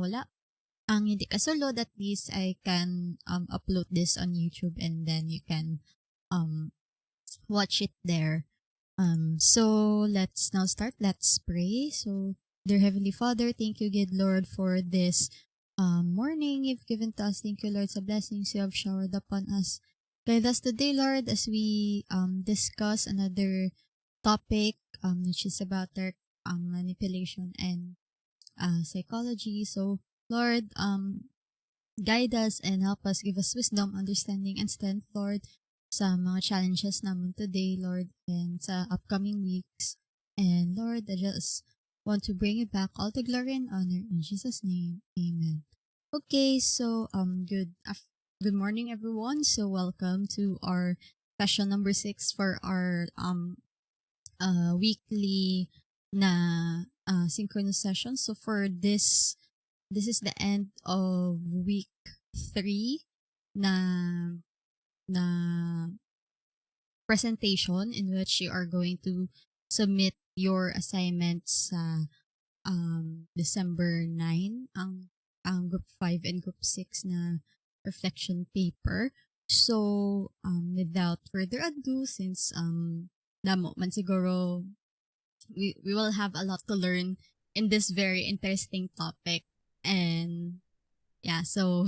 wala ang hindi kasulod, at least I can upload this on YouTube and then you can um watch it there. So let's now start. Let's pray. So, dear Heavenly Father, thank you, good Lord, for this morning you've given to us. Thank you, Lord, sa blessings you have showered upon us. Guide us today, Lord, as we discuss another topic, which is about our manipulation and psychology. So, Lord, guide us and help us, give us wisdom, understanding, and strength, Lord, sa mga challenges naman today, Lord, and sa upcoming weeks. And Lord, I just want to bring you back all the glory and honor in Jesus' name. Amen. Okay, so good morning, everyone. So welcome to our session number 6 for our weekly na synchronous session. So for this is the end of week 3 na na presentation in which you are going to submit your assignments sa December 9 ang group 5 and group 6 na reflection paper. So without further ado, since damo man siguro we will have a lot to learn in this very interesting topic. And yeah, so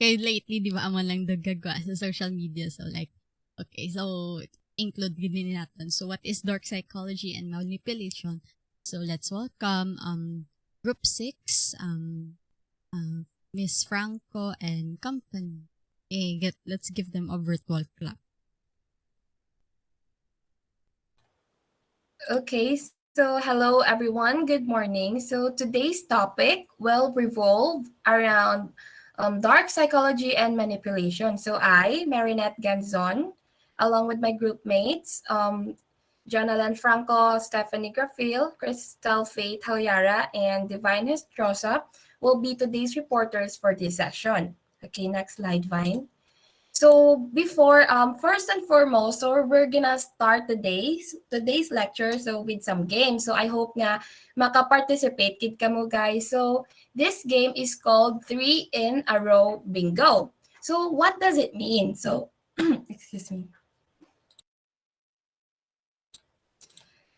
kaya lately, di ba, amo lang dagagwa sa social media. So like, okay, so include din natin. So what is dark psychology and manipulation? So let's welcome group 6, Miss Franco and company. Let's give them a virtual clap. Okay, so hello everyone, good morning. So today's topic will revolve around dark psychology and manipulation. So I, Marinette Ganzon, along with my group mates, Jonalan Franco, Stephanie Grafil, Crystal Faith Halyara, and Divine Estrosa will be today's reporters for this session. Okay, next slide, Vine. So before, first and foremost, so we're gonna start today's lecture so with some games. So I hope nga maka-participate kid kamo guys. So this game is called 3 in a row bingo. So what does it mean? So excuse me.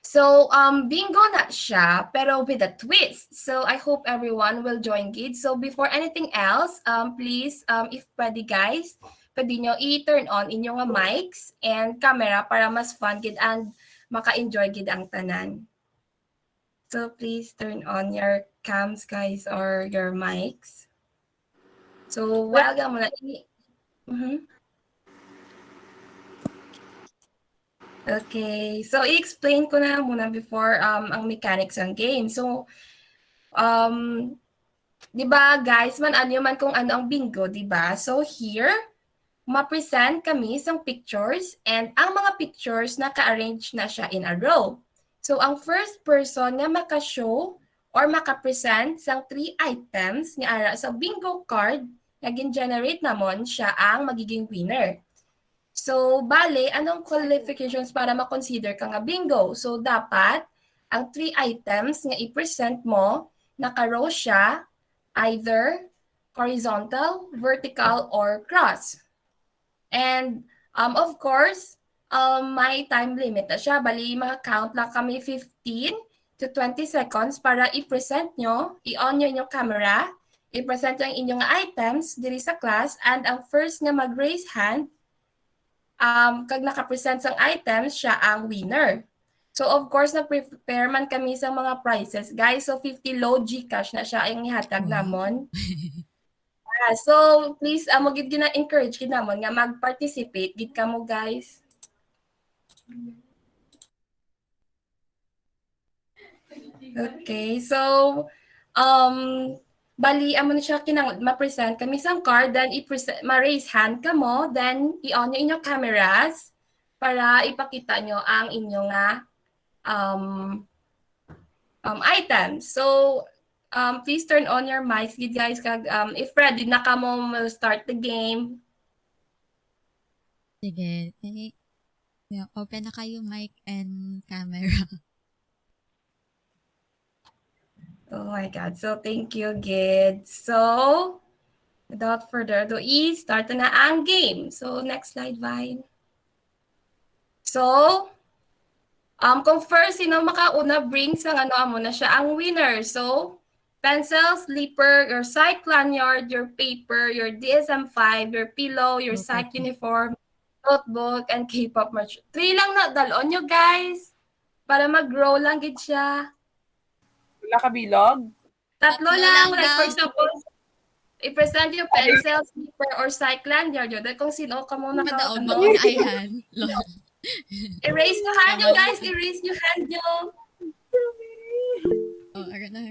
So bingo na siya pero with a twist. So I hope everyone will join gid. So before anything else, please if pwede guys, pwede nyo i-turn on inyong mics and camera para mas fun gid and maka-enjoy gid ang tanan. So please turn on your cams guys or your mics. So while ka muna Okay, so i-explain ko na muna before ang mechanics ng game. So di ba guys, ano man kung ano ang bingo, di ba? So here, ma-present kami isang pictures and ang mga pictures naka-arrange na siya in a row. So ang first person nga maka-show or maka-present sang 3 items ni ara sa bingo card nga gin-generate namon, siya ang magiging winner. So, bale, anong qualifications para ma-consider ka nga bingo? So, dapat ang 3 items nga i-present mo, naka-row siya, either horizontal, vertical, or cross. And, of course, may time limit na siya. Bali, maka-count lang kami 15 to 20 seconds para i-present nyo, i-on nyo inyong camera, i-present nyo ang inyong items diri sa class, and ang first nga mag-raise hand, kag naka-present sang items, siya ang winner. So, of course, na-prepare man kami sa mga prizes. Guys, so 50 low Gcash na siya ang ihatag namon. So, please, mo gid gina-encourage gid namon nga mag-participate gid kamo guys. Okay, so, bali, amo na siya ma-present kami sang card, then ma-raise hand ka mo, then i-on nyo inyong cameras para ipakita nyo ang inyong items. So, please turn on your mics, guys. If ready na ka mo, we'll start the game. Sige. Open na kayo mic and camera. Oh my God. So, thank you, Gid. So, without further ado, start na ang game. So, next slide, Vine. So, kung first, sino makauna brings ang amo na siya ang winner. So, pencil, slipper, your psych lanyard, your paper, your DSM-5, your pillow, your psych uniform, notebook, and K-pop merch. 3 lang na dalon nyo, guys. Para mag-grow lang gid siya. Wala ka bilog? Tatlo lang. Like, for daw. example, i-present yung pencil, slipper, or psych lanyard yun. Dahil kung sino ka muna ka, Madaog mo na ayhan. Lol. Erase yung hand nyo, guys. Erase yung hand nyo. Oh, aran na.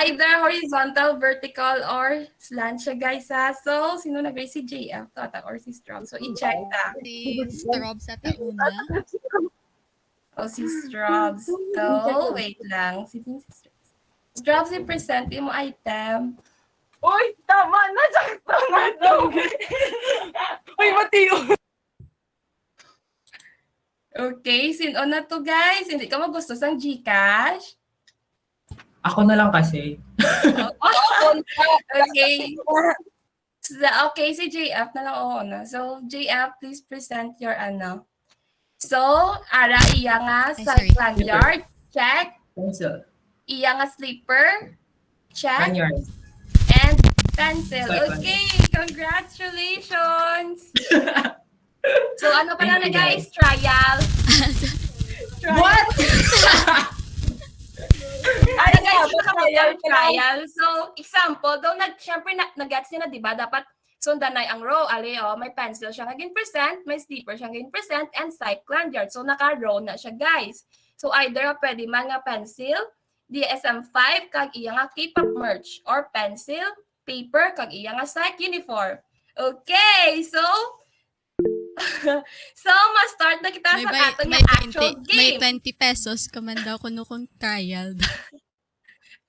Either horizontal, vertical, or slant siya, guys, ha? So, sino nag-raise? Si JF, Tata, or si Strong? So, i-check ta. Si Strob sa tauna. O, si Strobs. So, wait lang. Si Strobs, i-present mo item. Uy, tama na! Tama na! Uy, matiyo! Okay, sino na to, guys? Hindi ka magusto sang Gcash? Ako na lang kasi. Okay. Okay, si JF na lang ako na. So, JF, please present your ano. So, ara iya nga sa lanyard, check. Pencil. Iya nga slipper, check. Lanyard. And pencil. Okay, congratulations. So, ano pa na guys? Trial. What? Ay, guys, trial. So, example, daw syempre nag-gets niya na, di ba? Dapat sundan na ang row. Ali, may pencil siya naging percent, may slipper siya naging percent, and psych lanyard. So, naka-row na siya, guys. So, either pwede man nga pencil, DSM-5, kag iya nga K-pop merch, or pencil, paper, kag iya nga psych uniform. Okay, so, ma-start na kita sa ato nga actual game. May 20 pesos kaman daw kuno kung trial.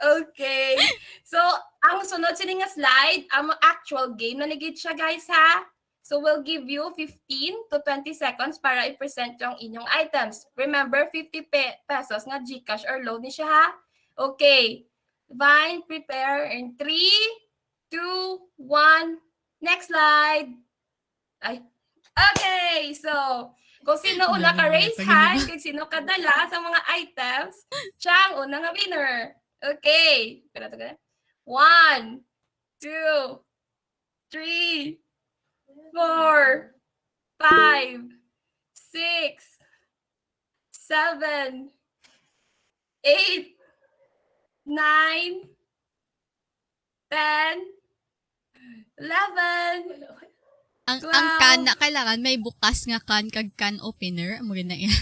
Okay. So, ang sunod sini nga slide, ang actual game na nagit siya, guys, ha? So, we'll give you 15 to 20 seconds para i-present yung inyong items. Remember, 50 pesos nga Gcash or load ni siya, ha? Okay. Vine, prepare in 3, 2, 1. Next slide. Ay. Okay, so, kung sino una ka raise hand, kung sino ka dala sa mga items, siya ang unang winner. Okay. 1, 2, 3, 4, 5, 6, 7, 8, 9, 10, 11, Ang 12. can na kailangan may bukas nga can kag can opener. Amo na yan.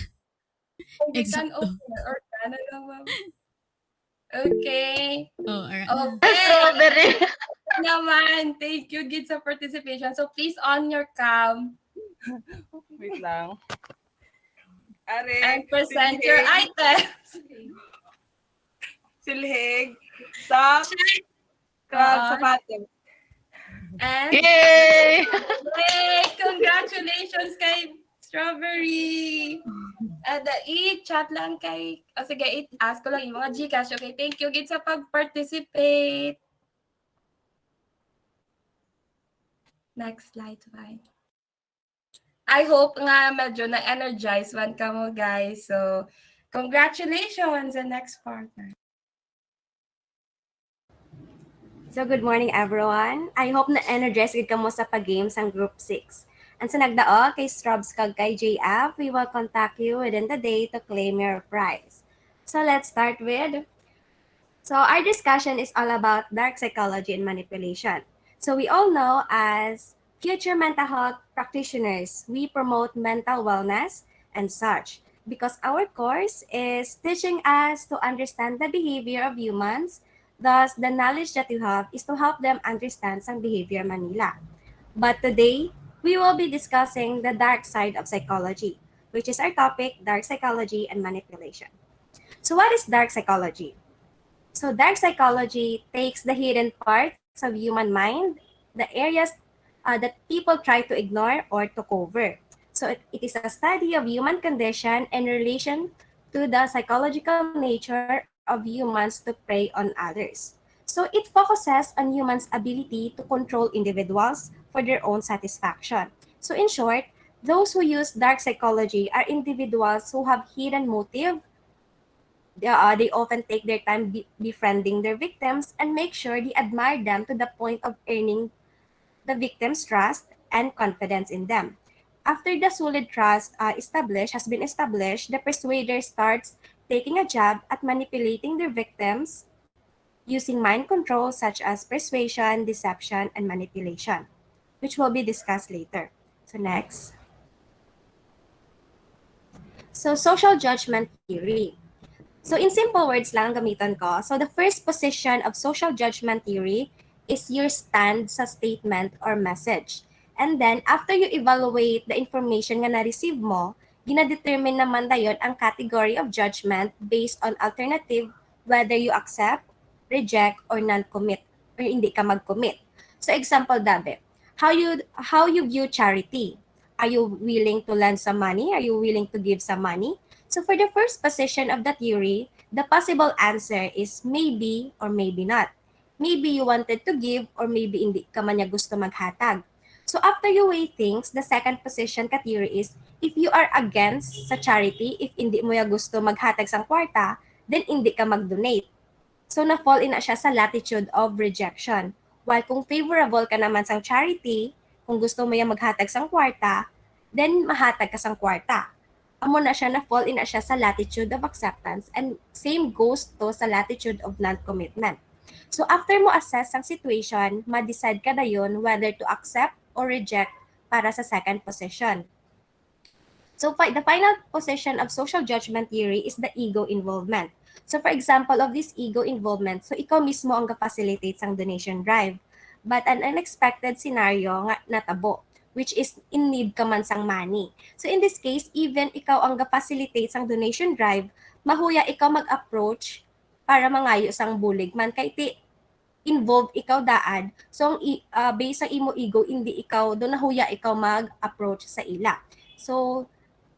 Can opener or can lang, ma'am. Okay. Oh, Okay. Strawberry. Naman. Thank you, Gid, sa participation. So, please on your cam. Wait lang. Are, And present your items. Silhig. Socks. Sapatos. And Yay! yay! Congratulations kay Strawberry! I-chat lang kay... sige, i-ask ko lang yung mga Gcash. Okay, thank you, Gid, sa pag-participate. Next slide, bye. I hope nga medyo na-energize one ka mo, guys. So, congratulations and next partner. So good morning everyone. I hope na-energize ka mo sa pag-game sang Group 6. And sa nagdao kay Strobs kag kay JF, we will contact you within the day to claim your prize. So let's start with... So our discussion is all about dark psychology and manipulation. So we all know as future mental health practitioners, we promote mental wellness and such because our course is teaching us to understand the behavior of humans. Thus, the knowledge that you have is to help them understand some behavior Manila. But today, we will be discussing the dark side of psychology, which is our topic, dark psychology and manipulation. So what is dark psychology? So dark psychology takes the hidden parts of human mind, the areas that people try to ignore or to cover. So it is a study of human condition in relation to the psychological nature of humans to prey on others. So it focuses on humans' ability to control individuals for their own satisfaction. So in short, those who use dark psychology are individuals who have hidden motive. They often take their time befriending their victims and make sure they admire them to the point of earning the victim's trust and confidence in them. After the solid trust has been established, the persuader starts taking a jab at manipulating their victims using mind control such as persuasion, deception, and manipulation, which will be discussed later. So next. So social judgment theory. So in simple words lang ang gamitan ko. So the first position of social judgment theory is your stand sa statement or message. And then after you evaluate the information nga na-receive mo, gina-determine naman dayon ang category of judgment based on alternative whether you accept, reject, or non-commit or hindi ka mag-commit. So example dabe, how you view charity. Are you willing to lend some money? Are you willing to give some money? So for the first position of the theory, the possible answer is maybe or maybe not. Maybe you wanted to give or maybe hindi ka man niya gusto maghatag. So after you weigh things, the second position ka theory is if you are against sa charity, if hindi mo ya gusto maghatag sang kwarta, then hindi ka mag-donate. So na-fall in na siya sa latitude of rejection. While kung favorable ka naman sang charity, kung gusto mo ya maghatag sang kwarta, then mahatag ka sang kwarta. Amo na siya na-fall in na siya sa latitude of acceptance and same goes to sa latitude of non-commitment. So after mo assess ang situation, ma-decide ka na yun whether to accept or reject para sa second position. So the final position of social judgment theory is the ego involvement. So for example of this ego involvement, so ikaw mismo ang ga-facilitate sang donation drive. But an unexpected scenario nga natabo, which is in need ka man sang money. So in this case, even ikaw ang ga-facilitate sang donation drive, mahuya ikaw mag-approach para mangayo sang bulig man kay ti involved ikaw daad. So based sa imo ego, hindi ikaw do nahuya ikaw mag-approach sa ila. So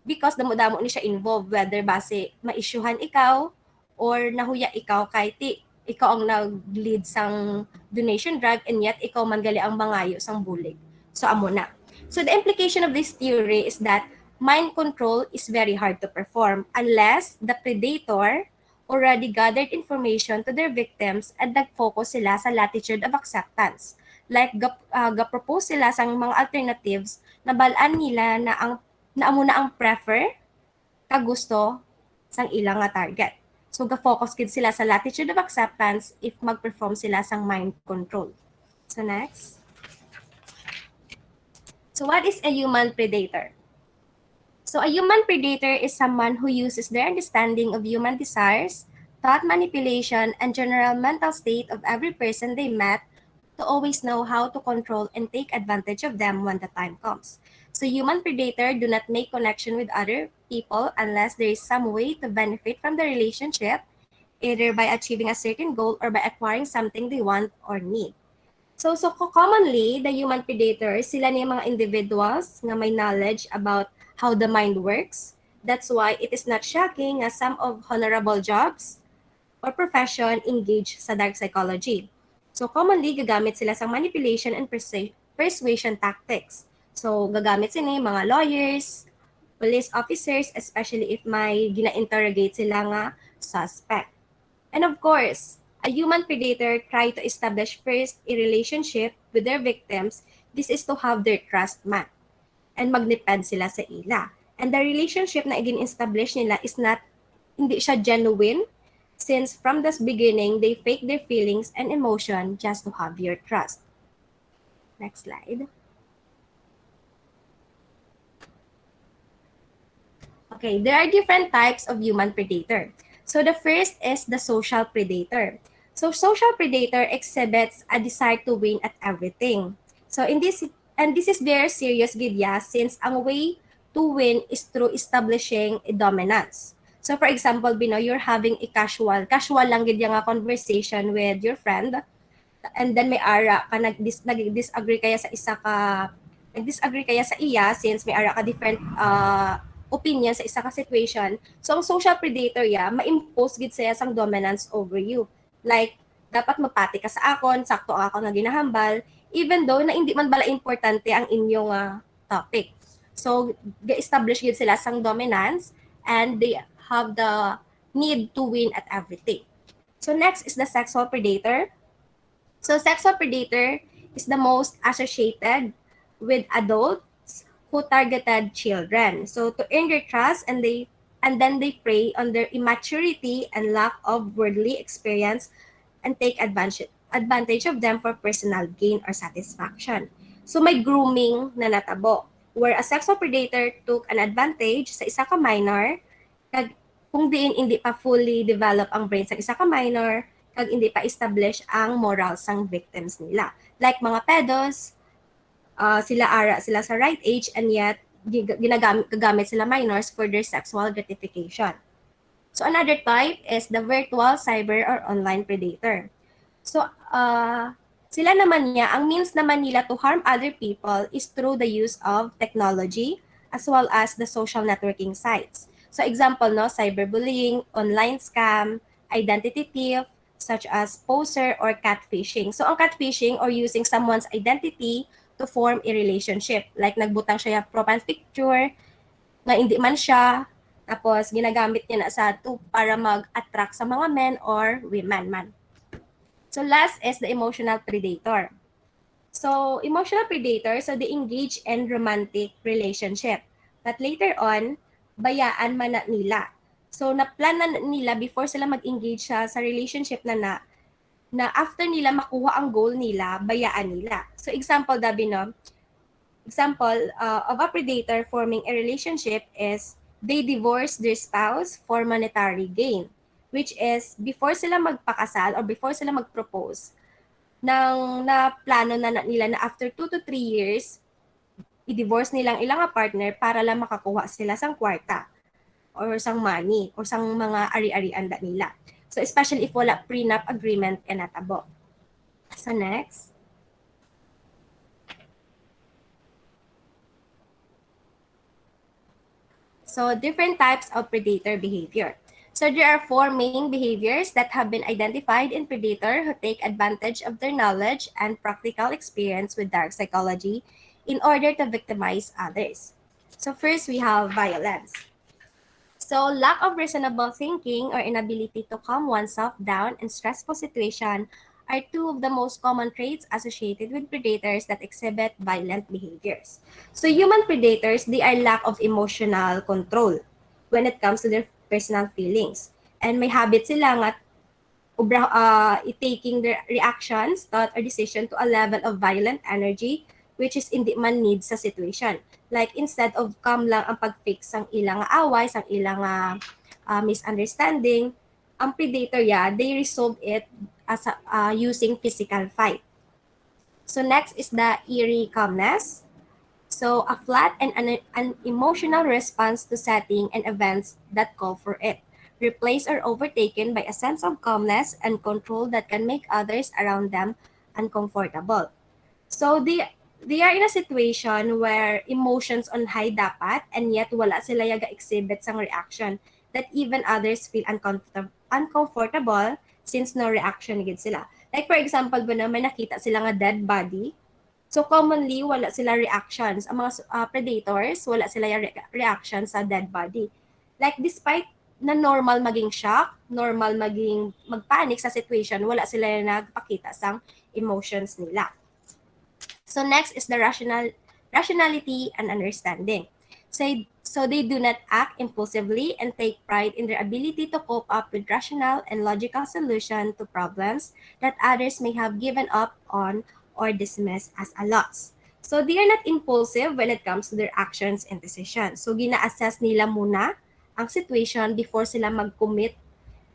because damo-damo ni siya involved, whether base ma-issuehan ikaw or nahuya ikaw kay ti ikaw ang nag-lead sang donation drive and yet ikaw man gali ang mangayo sang bulig. So amo na. So the implication of this theory is that mind control is very hard to perform unless the predator already gathered information to their victims at nag-focus sila sa latitude of acceptance. Like ga-propose sila sang mga alternatives na balaan nila na amo na ang prefer kagusto sang ilang nga target. So ga-focus gid sila sa latitude of acceptance if mag-perform sila sang mind control. So next. So what is a human predator? So a human predator is someone who uses their understanding of human desires, thought manipulation, and general mental state of every person they met to always know how to control and take advantage of them when the time comes. So human predator do not make connection with other people unless there is some way to benefit from the relationship, either by achieving a certain goal or by acquiring something they want or need. So commonly, the human predators, sila ni mga individuals nga may knowledge about how the mind works. That's why it is not shocking nga some of honorable jobs or profession engage sa dark psychology. So commonly, gagamit sila sa manipulation and persuasion tactics. So gagamit sila mga lawyers, police officers, especially if may gina-interrogate sila nga suspect. And of course, a human predator try to establish first a relationship with their victims. This is to have their trust man. And magnipad sila sa ila. And the relationship na igin-establish nila is hindi siya genuine since from the beginning, they fake their feelings and emotion just to have your trust. Next slide. Okay, there are different types of human predator. So the first is the social predator. So social predator exhibits a desire to win at everything. So this is very serious gidya since ang way to win is through establishing a dominance. So for example, you're having a casual lang gidya nga conversation with your friend and then may ara ka nag-disagree kaya sa isa ka nag-disagree kaya sa iya since may ara ka different opinion sa isa ka situation. So, ang social predator ma-impose gid siya sang dominance over you. Like, dapat magpati ka sa akon, sakto ako na ginahambal, even though na hindi man bala importante ang inyong topic. So, ga-establish gid sila sang dominance and they have the need to win at everything. So, next is the sexual predator. So, sexual predator is the most associated with adults who targeted children. So, to earn their trust and then they prey on their immaturity and lack of worldly experience and take advantage of them for personal gain or satisfaction. So, may grooming na natabo where a sexual predator took an advantage sa isa ka minor kag kung diin hindi pa fully develop ang brain sa isa ka minor kag hindi pa establish ang moral sang victims nila. Like mga pedos, sila sa right age and yet gagamit sila minors for their sexual gratification. So another type is the virtual, cyber, or online predator. So sila naman ang means naman nila to harm other people is through the use of technology as well as the social networking sites. So example, no, cyberbullying, online scam, identity thief, such as poser or catfishing. So ang catfishing or using someone's identity to form a relationship. Like nagbutang siya profile picture, na hindi man siya, tapos ginagamit niya na sa to para mag-attract sa mga men or women man. So last is the emotional predator. So emotional predator, so they engage in romantic relationship. But later on, bayaan man na nila. So na-plan na nila before sila mag-engage sa relationship na after nila makuha ang goal nila, bayaan nila. So example, Dabi, no? Example of a predator forming a relationship is they divorce their spouse for monetary gain, which is before sila magpakasal or before sila mag-propose, na plano na nila na after 2 to 3 years, i-divorce nilang ilang partner para lang makakuha sila sang kwarta or sang money or sang mga ari-arian nila. So especially if wala prenup agreement ka natabo. So next. So different types of predator behavior. So there are 4 main behaviors that have been identified in predator who take advantage of their knowledge and practical experience with dark psychology in order to victimize others. So first, we have violence. So lack of reasonable thinking or inability to calm oneself down in stressful situation are 2 of the most common traits associated with predators that exhibit violent behaviors. So human predators, they are lack of emotional control when it comes to their personal feelings. And may habit sila nga taking their reactions, thought, or decision to a level of violent energy which is hindi man need sa situation. Like instead of calm lang ang pag-fix ang ilang away, sang ilang misunderstanding, ang predator they resolve it as using physical fight. So next is the eerie calmness. So a flat and an emotional response to setting and events that call for it, replaced or overtaken by a sense of calmness and control that can make others around them uncomfortable. So they are in a situation where emotions on high dapat and yet wala sila yaga exhibit sang reaction that even others feel uncomfortable since no reaction gid sila. Like for example, ba may nakita sila nga dead body. So commonly wala sila reactions. Ang mga predators wala sila reaction sa dead body. Like despite na normal maging shock, normal maging magpanic sa situation, wala sila nagpakita sang emotions nila. So next is the rationality and understanding. So they do not act impulsively and take pride in their ability to cope up with rational and logical solution to problems that others may have given up on or dismissed as a loss. So they are not impulsive when it comes to their actions and decisions. So gina-assess nila muna ang situation before sila mag-commit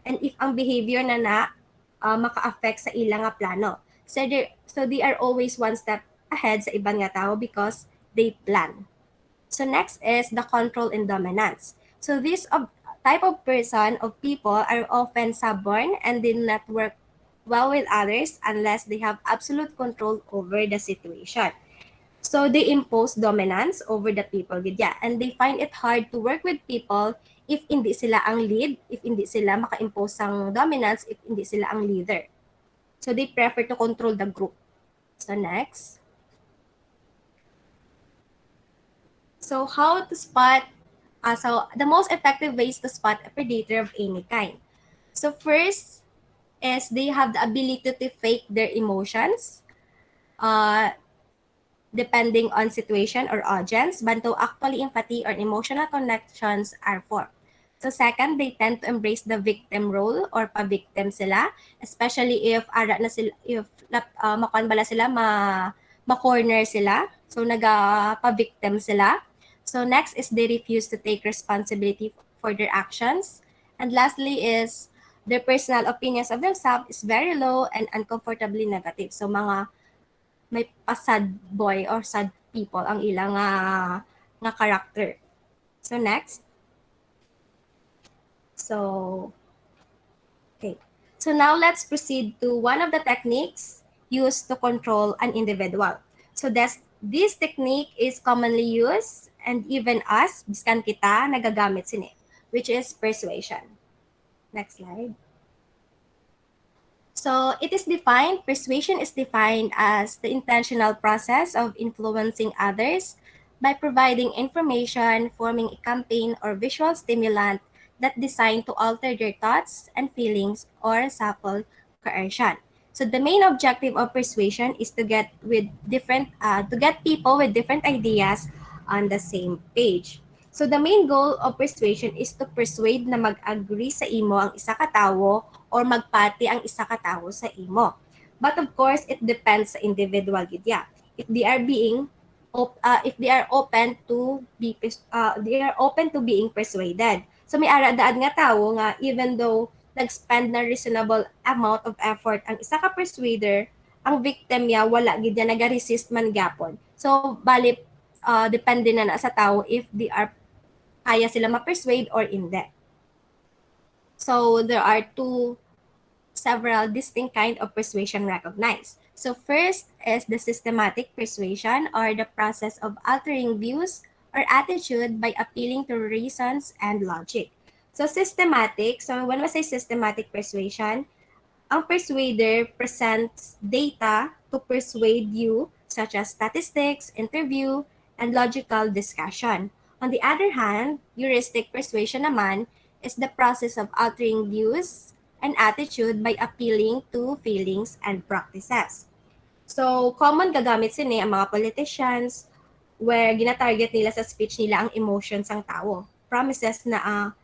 and if ang behavior na maka-affect sa ilang plano. So they are always one step ahead sa ibang nga tao because they plan. So next is the control and dominance. So this type of person of people are often stubborn and did not work well with others unless they have absolute control over the situation. So they impose dominance over the people gid ya. And they find it hard to work with people if hindi sila ang lead, if hindi sila maka-impose ang dominance, if hindi sila ang leader. So they prefer to control the group. So next. So how to spot, so the most effective ways to spot a predator of any kind. So first is they have the ability to fake their emotions. Depending on situation or audience, banto actually empathy or emotional connections are formed. So second, they tend to embrace the victim role or pa-victim sila, especially if ara na sila, if makuan bala sila, ma-corner sila. So pa-victim sila. So next is they refuse to take responsibility for their actions. And lastly is their personal opinions of themselves is very low and uncomfortably negative. So mga may pa-sad boy or sad people ang ilang nga character. So next. So okay. So now let's proceed to one of the techniques used to control an individual. So this technique is commonly used and even us, biskan kita, nagagamit sini, which is persuasion. Next slide. So it is defined, persuasion is defined as the intentional process of influencing others by providing information, forming a campaign or visual stimulant that designed to alter their thoughts and feelings or subtle coercion. So the main objective of persuasion is to get people with different ideas on the same page. So the main goal of persuasion is to persuade na mag-agree sa imo ang isa ka tawo or magpati ang isa ka tawo sa imo. But of course, it depends sa individual gid ya. If they are if they are open to they are open to being persuaded. So may ara daad nga tawo nga even though nag-spend na reasonable amount of effort ang isa ka persuader, ang victim niya wala gid niya naga-resist man gyapon. So bali depende na sa tawo if they are kaya sila ma-persuade or hindi. So there are several distinct kind of persuasion recognized. So first is the systematic persuasion or the process of altering views or attitude by appealing to reasons and logic. So systematic, so when we say systematic persuasion, ang persuader presents data to persuade you such as statistics, interview, and logical discussion. On the other hand, heuristic persuasion naman is the process of altering views and attitude by appealing to feelings and practices. So, common gagamit sini ang mga politicians where gina-target nila sa speech nila ang emotions ng tao. Promises ang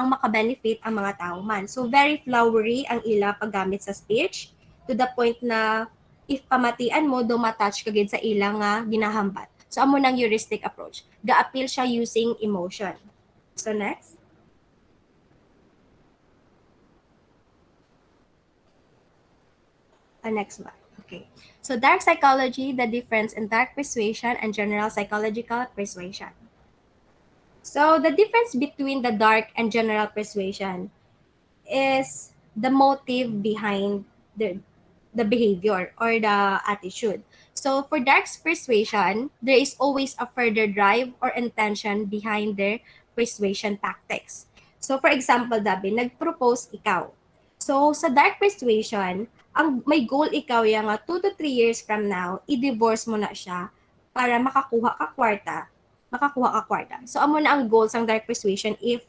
makabenefit ang mga tao man. So, very flowery ang ila paggamit sa speech to the point na if pamatian mo, do matouch ka gid sa ilang ginahambat. So, amo nang heuristic approach. Ga-appeal siya using emotion. So, next. Next one. Okay. So dark psychology, the difference in dark persuasion and general psychological persuasion. So the difference between the dark and general persuasion is the motive behind the behavior or the attitude. So for dark persuasion, there is always a further drive or intention behind their persuasion tactics. So for example, Dabi, nag-propose ikaw. So sa dark persuasion, ang may goal ikaw yung 2 to 3 years from now, i-divorce mo na siya para makakuha ka kwarta. So amo na ang goal sang dark persuasion if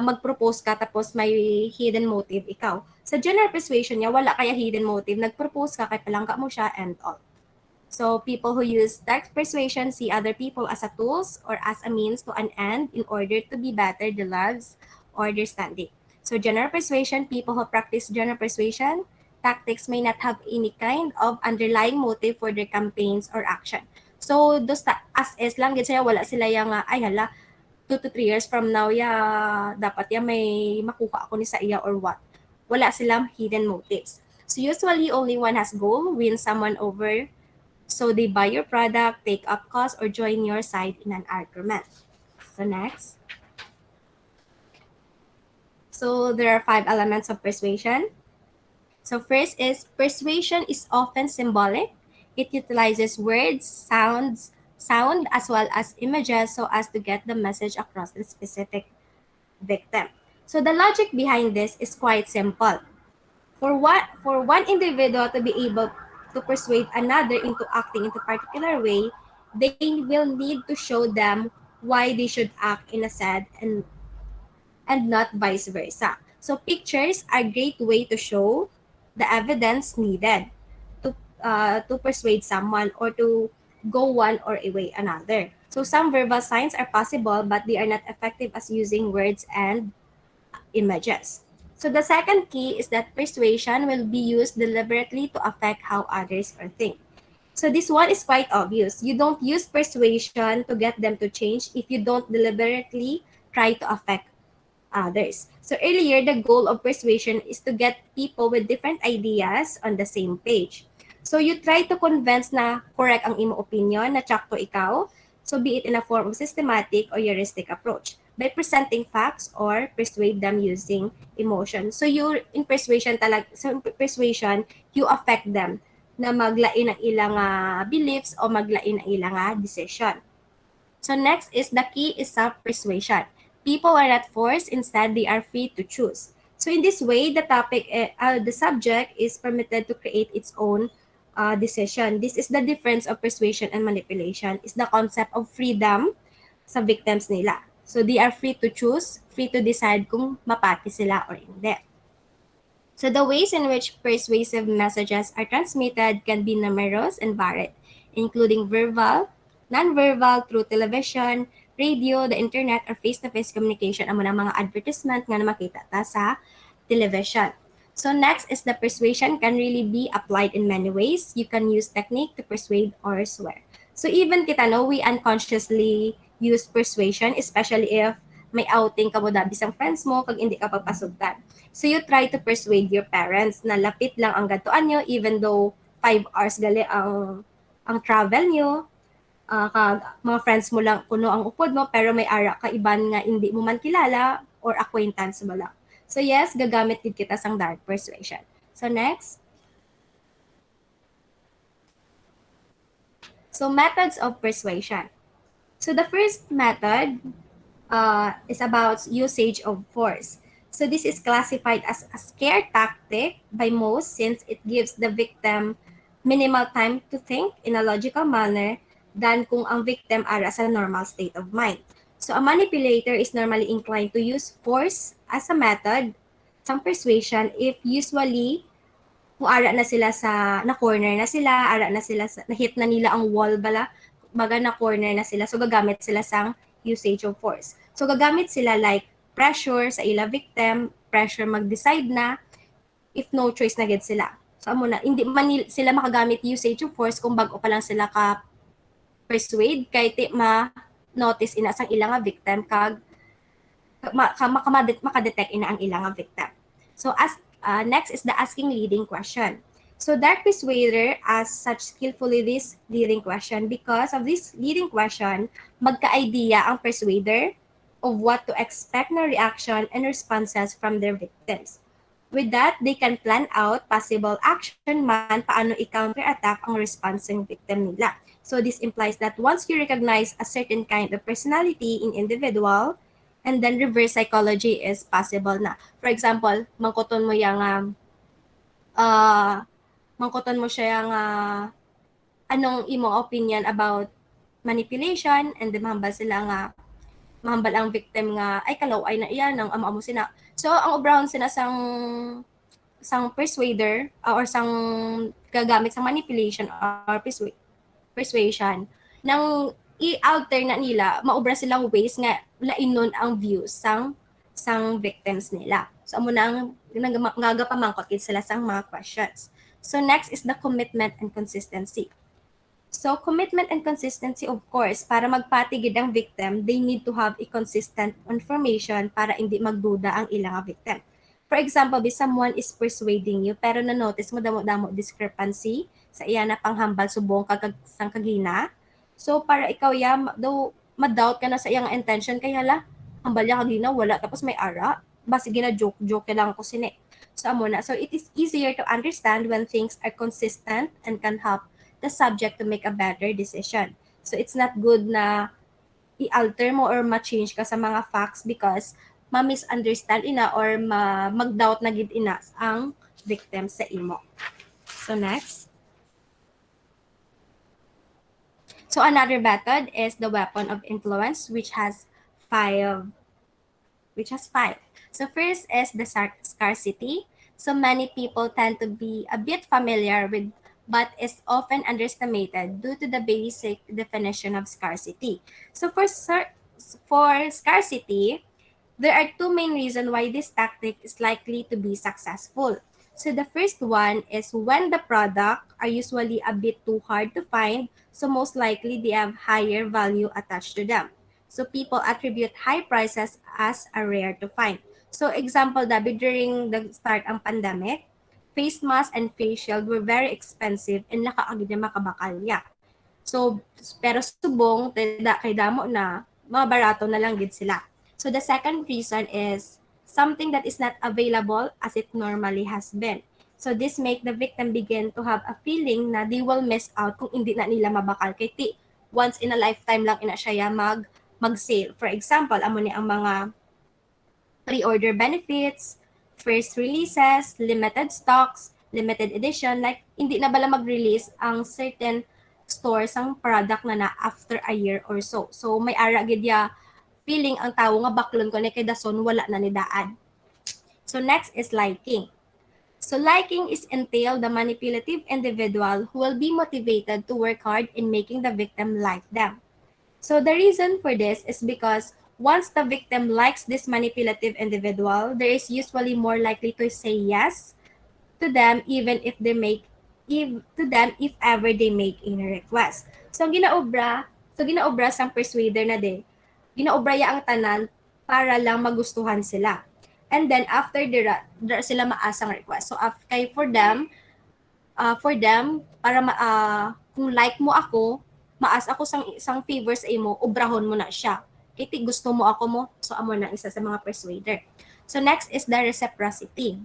mag-propose ka tapos may hidden motive ikaw. Sa general persuasion niya, wala kaya hidden motive. Nag-propose ka, kaya palangka mo siya and all. So people who use dark persuasion see other people as a tools or as a means to an end in order to be better their lives or their standing. So general persuasion, people who practice general persuasion tactics may not have any kind of underlying motive for their campaigns or action. So, as is lang, gid sila, wala sila yung, ay hala, 2 to 3 years from now, dapat may makuha ako ni sa iya or what. Wala silang hidden motives. So usually, only one has goal, win someone over. So they buy your product, take up cost, or join your side in an argument. So next. So there are 5 elements of persuasion. So first is persuasion is often symbolic. It utilizes words, sound as well as images so as to get the message across the specific victim. So the logic behind this is quite simple. For one individual to be able to persuade another into acting into a particular way, they will need to show them why they should act in a said and not vice versa. So pictures are a great way to show the evidence needed to persuade someone or to go one or away another. So some verbal signs are possible, but they are not effective as using words and images. So the second key is that persuasion will be used deliberately to affect how others are think. So this one is quite obvious. You don't use persuasion to get them to change if you don't deliberately try to affect others. So earlier, the goal of persuasion is to get people with different ideas on the same page. So you try to convince na correct ang imo opinion, na tsakto ikaw, so be it in a form of systematic or heuristic approach by presenting facts or persuade them using emotion. So you in persuasion persuasion, you affect them na maglain ang ilang beliefs o maglain ang ilang decision. So next is the key is self-persuasion. People are not forced, instead they are free to choose. So in this way, the subject is permitted to create its own decision. This is the difference of persuasion and manipulation. Is the concept of freedom sa victims nila. So they are free to choose, free to decide kung mapati sila or hindi. So the ways in which persuasive messages are transmitted can be numerous and varied, including verbal, non-verbal through television, radio, the internet, or face-to-face communication amo na mga advertisement nga na makita ta sa television. So next is the persuasion can really be applied in many ways. You can use technique to persuade or swear. So even kita no, we unconsciously use persuasion, especially if may outing ka mo dabi sang friends mo kag hindi ka papasugdan. So you try to persuade your parents na lapit lang ang gatuan nyo even though 5 hours gali ang travel nyo. Kag mga friends mo lang kuno ang upod mo pero may ara ka iban nga hindi mo man kilala or acquaintance mo lang. So yes, gagamit gid kita sang direct persuasion. So next. So methods of persuasion. So the first method is about usage of force. So this is classified as a scare tactic by most since it gives the victim minimal time to think in a logical manner than kung ang victim ara sa normal state of mind. So a manipulator is normally inclined to use force as a method some persuasion if usually kung ara na sila sa na-corner na sila, ara na sila sa na-hit na nila ang wall baga na-corner na sila. So gagamit sila sang usage of force. So gagamit sila like pressure sa ila victim, pressure mag-decide na if no choice na gid sila. So amo na hindi man sila makagamit usage of force kung bag-o pa lang sila ka persuade kay ti ma-notice ina sang ilang victim kag makadetect ina ang ilang victim. So next is the asking leading question. So dark persuader asks such skillfully this leading question because of this leading question, magka-idea ang persuader of what to expect na reaction and responses from their victims. With that, they can plan out possible action man paano i-counterattack ang response ng victim nila. So this implies that once you recognize a certain kind of personality in individual, and then reverse psychology is possible na. For example, mangkoton mo yung mangkoton mo siya yung anong imong opinion about manipulation and then mahambal sila nga mahambal ang victim nga ay kalaw ay na iyan ang amo sina. So ang obrahon sina sang persuader or sang gagamit sa manipulation or persuasion nang i-alter na nila maobra silang ways nga lainon ang views sang victims nila. So amo nang nagapamangkot sila sang mga questions. So next is the commitment and consistency. So commitment and consistency, of course, para magpatigid ang victim, they need to have a consistent information para hindi magduda ang ilang victim. For example, if someone is persuading you pero na-notice mo damo-damo discrepancy sa iya na panghambal subong sang kagina, so para ikaw daw ma-doubt ka na sa iyang intention kaya hala, hambal niya kagina wala tapos may ara, basi gina joke lang ko sini. So amo na. So it is easier to understand when things are consistent and can help the subject to make a better decision. So it's not good na i-alter mo or ma-change ka sa mga facts because ma-misunderstand ina or mag-doubt na gid ina ang victim sa imo. So next. So another method is the weapon of influence, five which has five. So first is the scarcity. So many people tend to be a bit familiar with, but is often underestimated due to the basic definition of scarcity. So for scarcity, there are two main reasons why this tactic is likely to be successful. So the first one is when the product are usually a bit too hard to find, so most likely they have higher value attached to them. So people attribute high prices as a rare to find. So example, Dabi, during the start ng pandemic, face mask and face shield were very expensive and nakaagid na makabakalya. So, pero subong, kay damo na, mga barato na lang gid sila. So the second reason is something that is not available as it normally has been. So this make the victim begin to have a feeling na they will miss out kung hindi na nila mabakal kay once in a lifetime lang ina siya mag-sale. For example, amo ni ang mga pre-order benefits, first releases, limited stocks, limited edition, like hindi na bala mag-release ang certain stores ang product na after a year or so. So may ara gid ya feeling ang tao nga baklon ko ni kay dason wala na ni daan. So next is liking. So liking is entail the manipulative individual who will be motivated to work hard in making the victim like them. So the reason for this is because once the victim likes this manipulative individual, there is usually more likely to say yes to them even if ever they make a request. So ginaobra sang persuader na ginaobra ya ang tanan para lang magustuhan sila. And then after sila maasang request. So kay for them para kung like mo ako, maas ako sang favor sa imo, obrahon mo na siya. Kiti gusto mo ako mo, so amo na isa sa mga persuader. So next is the reciprocity.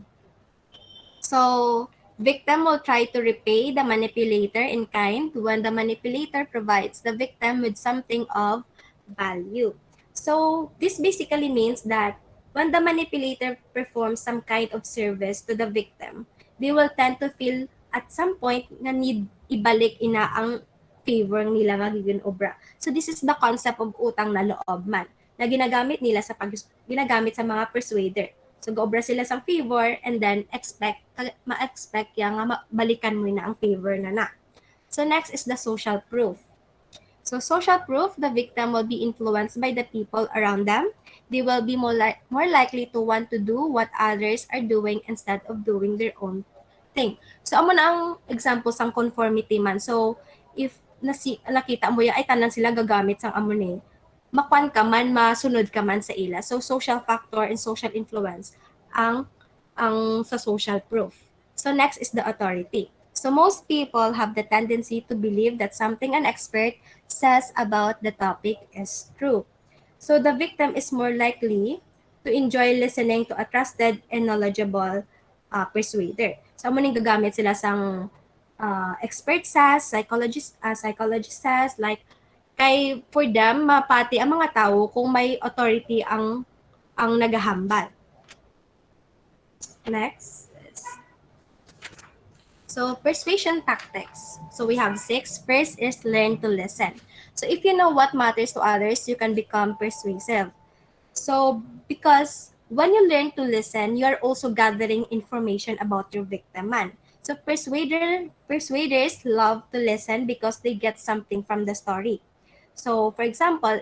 So victim will try to repay the manipulator in kind when the manipulator provides the victim with something of value. So this basically means that when the manipulator performs some kind of service to the victim, they will tend to feel at some point na need ibalik ina ang favor nila nga obra. So this is the concept of utang na loob man na ginagamit sa mga persuader. So gaobra sila sa favor and then ma-expect ya nga balikan mo na ang favor na. So next is the social proof. So social proof, the victim will be influenced by the people around them. They will be more likely to want to do what others are doing instead of doing their own thing. So amo na ang example sang conformity man. So if nakita mo ya ay tanan sila gagamit sang amo ni, makwan ka man, masunod ka man sa ila. So social factor and social influence ang sa social proof. So next is the authority. So most people have the tendency to believe that something an expert says about the topic is true. So the victim is more likely to enjoy listening to a trusted and knowledgeable persuader. So amo ning gagamit sila sang expert says, psychologist says, like kay for them mapati ang mga tao kung may authority ang nagahambal. Next. So persuasion tactics. So we have 6. First is learn to listen. So if you know what matters to others, you can become persuasive. So because when you learn to listen, you are also gathering information about your victim man. So persuaders love to listen because they get something from the story. So for example,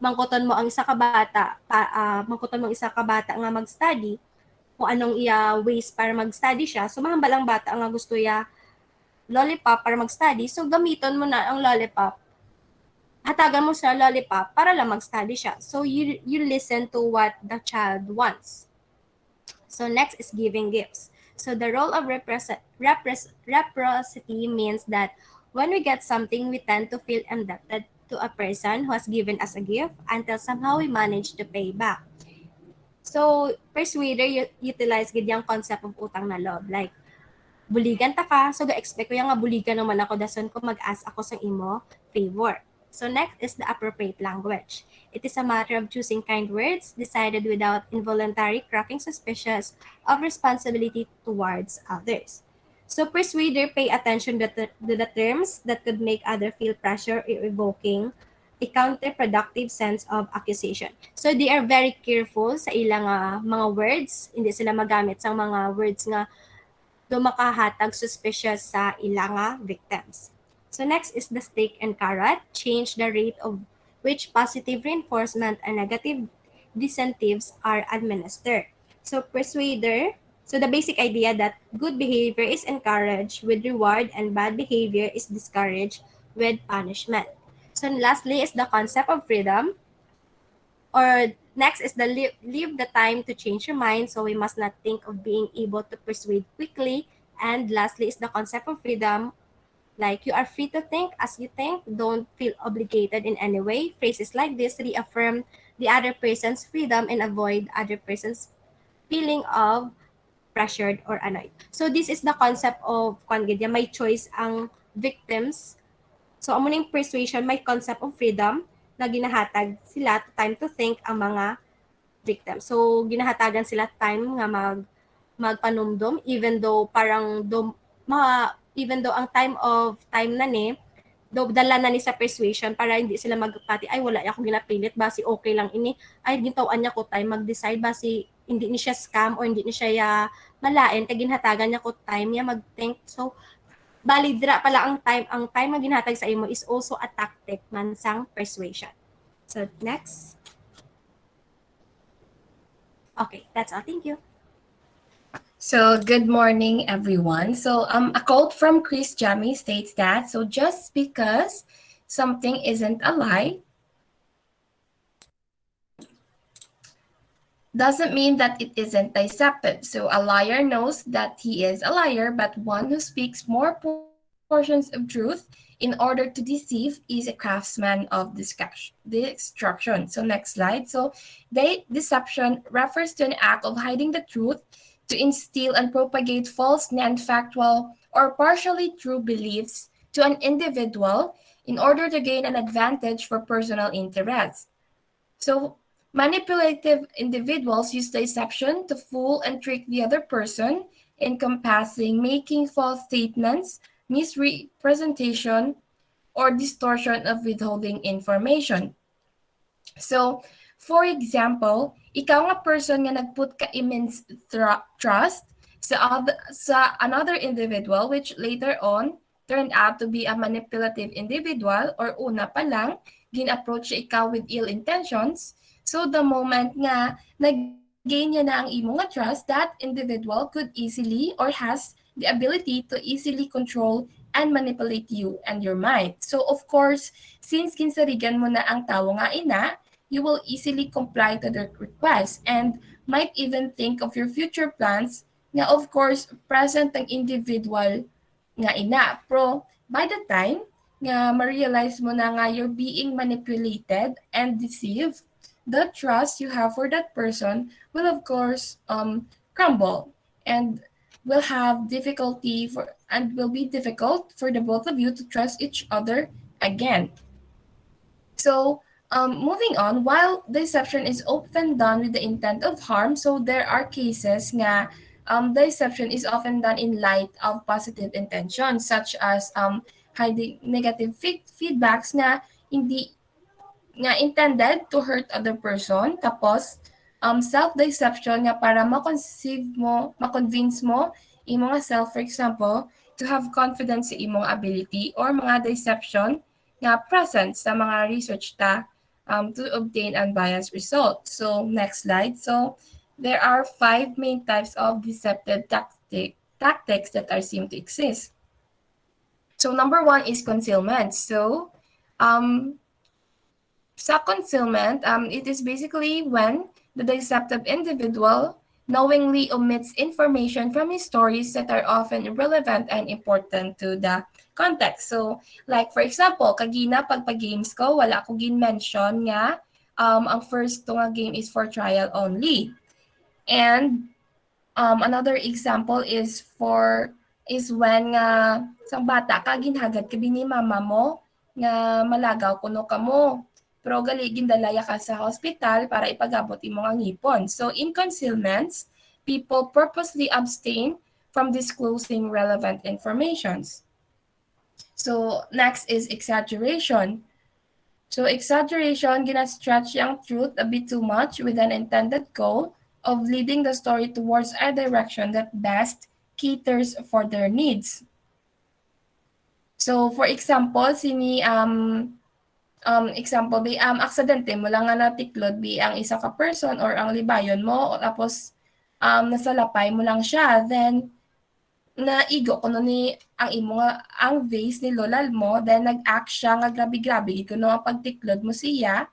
mangkuton mo ang isa ka bata nga mag-study kung anong ways para mag-study siya. So mahambal ang bata nga gusto lollipop para mag-study. So gamiton mo na ang lollipop. Hatagan mo sa lollipop para lang mag-study siya. So you listen to what the child wants. So next is giving gifts. So the role of reciprocity means that when we get something, we tend to feel indebted to a person who has given us a gift until somehow we manage to pay back. So persuader utilize gid yung concept of utang na loob. Like buligan ta ka, so ga-expect ko yung nga buligan naman ako, dason ko mag-ask ako sa imo favor. So next is the appropriate language. It is a matter of choosing kind words decided without involuntary cracking suspicious of responsibility towards others. So persuader, pay attention to the terms that could make other feel pressure or evoking a counterproductive sense of accusation. So they are very careful sa ilang mga words, hindi sila magamit sa mga words nga do makahatag suspicious sa ilang victims. So next is the stake and carrot, change the rate of which positive reinforcement and negative disincentives are administered. So persuader, so the basic idea that good behavior is encouraged with reward and bad behavior is discouraged with punishment. So lastly is the concept of freedom, or next is the leave the time to change your mind, so we must not think of being able to persuade quickly. And lastly is the concept of freedom, like you are free to think as you think, don't feel obligated in any way. Phrases like this reaffirm the other person's freedom and avoid other person's feeling of pressured or annoyed. So this is the concept of kongedya, may choice ang victims. So amo ning persuasion, may concept of freedom na ginahatag sila time to think ang mga victim. So ginahatagan sila time nga magpanumdum, even though parang even though ang time na ni do dala na ni sa persuasion, para hindi sila magpati ay wala ako ginapilit basi okay lang ini, ay gintawan niya ko time mag-decide basi hindi ni siya scam or hindi ni siya malain kay ginhatagan niya ko time niya mag-think. So bali dira pala ang time nga ginhatag sa imo is also a tactic man sang persuasion. So next. Okay, that's all. Thank you. So, good morning, everyone. So, a quote from Chris Jammy states that, so just because something isn't a lie doesn't mean that it isn't deceptive. So, a liar knows that he is a liar, but one who speaks more portions of truth in order to deceive is a craftsman of destruction. So, next slide. So, deception refers to an act of hiding the truth to instill and propagate false, non-factual, or partially true beliefs to an individual in order to gain an advantage for personal interests. So, manipulative individuals use deception to fool and trick the other person, encompassing making false statements, misrepresentation, or distortion of withholding information. So, for example, ikaw nga person nga nagput ka immense trust sa another individual, which later on turned out to be a manipulative individual, or una pa lang gin-approach ikaw with ill intentions. So the moment nga nag-gain niya na ang imo nga trust, that individual could easily or has the ability to easily control and manipulate you and your mind. So of course, since kinsarigan mo na ang tao nga ina, you will easily comply to their request and might even think of your future plans nga of course present ang individual nga ina. Pero by the time nga ma-realize mo na nga you're being manipulated and deceived, the trust you have for that person will of course crumble and will have difficulty for and will be difficult for the both of you to trust each other again. So, moving on, while deception is often done with the intent of harm, so there are cases nga deception is often done in light of positive intentions, such as hiding negative feedbacks na hindi nga intended to hurt other person, tapos self-deception nga para ma-convince mo imong nga self, for example, to have confidence sa imong ability, or mga deception nga present sa mga research to obtain unbiased results. So next slide. So there are 5 main types of deceptive tactics that are seen to exist. So number 1 is concealment. So sa concealment, it is basically when the deceptive individual knowingly omits information from his stories that are often irrelevant and important to the context. So, like for example, kagina pag-games ko, wala ko gin-mention nga ang first to nga game is for trial only. And another example is for is when nga sang bata ka ginhagad ka bini mama mo nga malagaw kuno kamo. Pero gali gindalaya ka sa hospital para ipagabot imo nga ngipon. So in concealments, people purposely abstain from disclosing relevant informations. So next is exaggeration. So exaggeration gina-stretch yung truth a bit too much with an intended goal of leading the story towards a direction that best caters for their needs. So for example, example bi aksidente mo lang nga natiklod bi ang isa ka person or ang libayon mo tapos nasalapay mo lang siya, then naigo kuno ni ang imo nga ang vase ni lola mo, then nag-act siya nga grabe-grabe kuno ang pagtiklod mo siya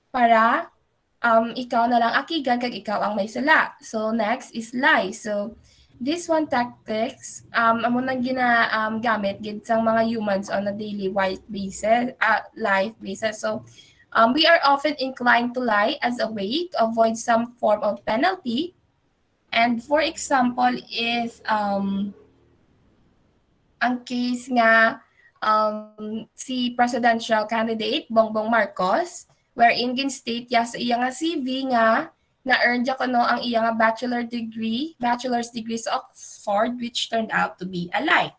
para ikaw na lang akigan kag ikaw ang may sala. So next is lie. So this one tactics amo nang gamit gid sang mga humans on a daily life basis. So we are often inclined to lie as a way to avoid some form of penalty. And for example is ang case nga si presidential candidate Bongbong Marcos, wherein gin-state ya sa iya nga CV nga na-earn ja kuno ang iya nga bachelor's degree sa Oxford, which turned out to be a lie.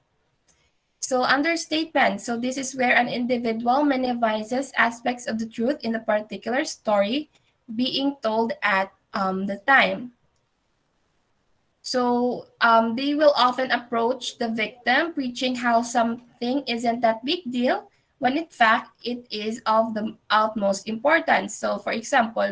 So understatement. So this is where an individual minimizes aspects of the truth in a particular story being told at the time. So they will often approach the victim preaching how something isn't that big deal when in fact it is of the utmost importance. So for example,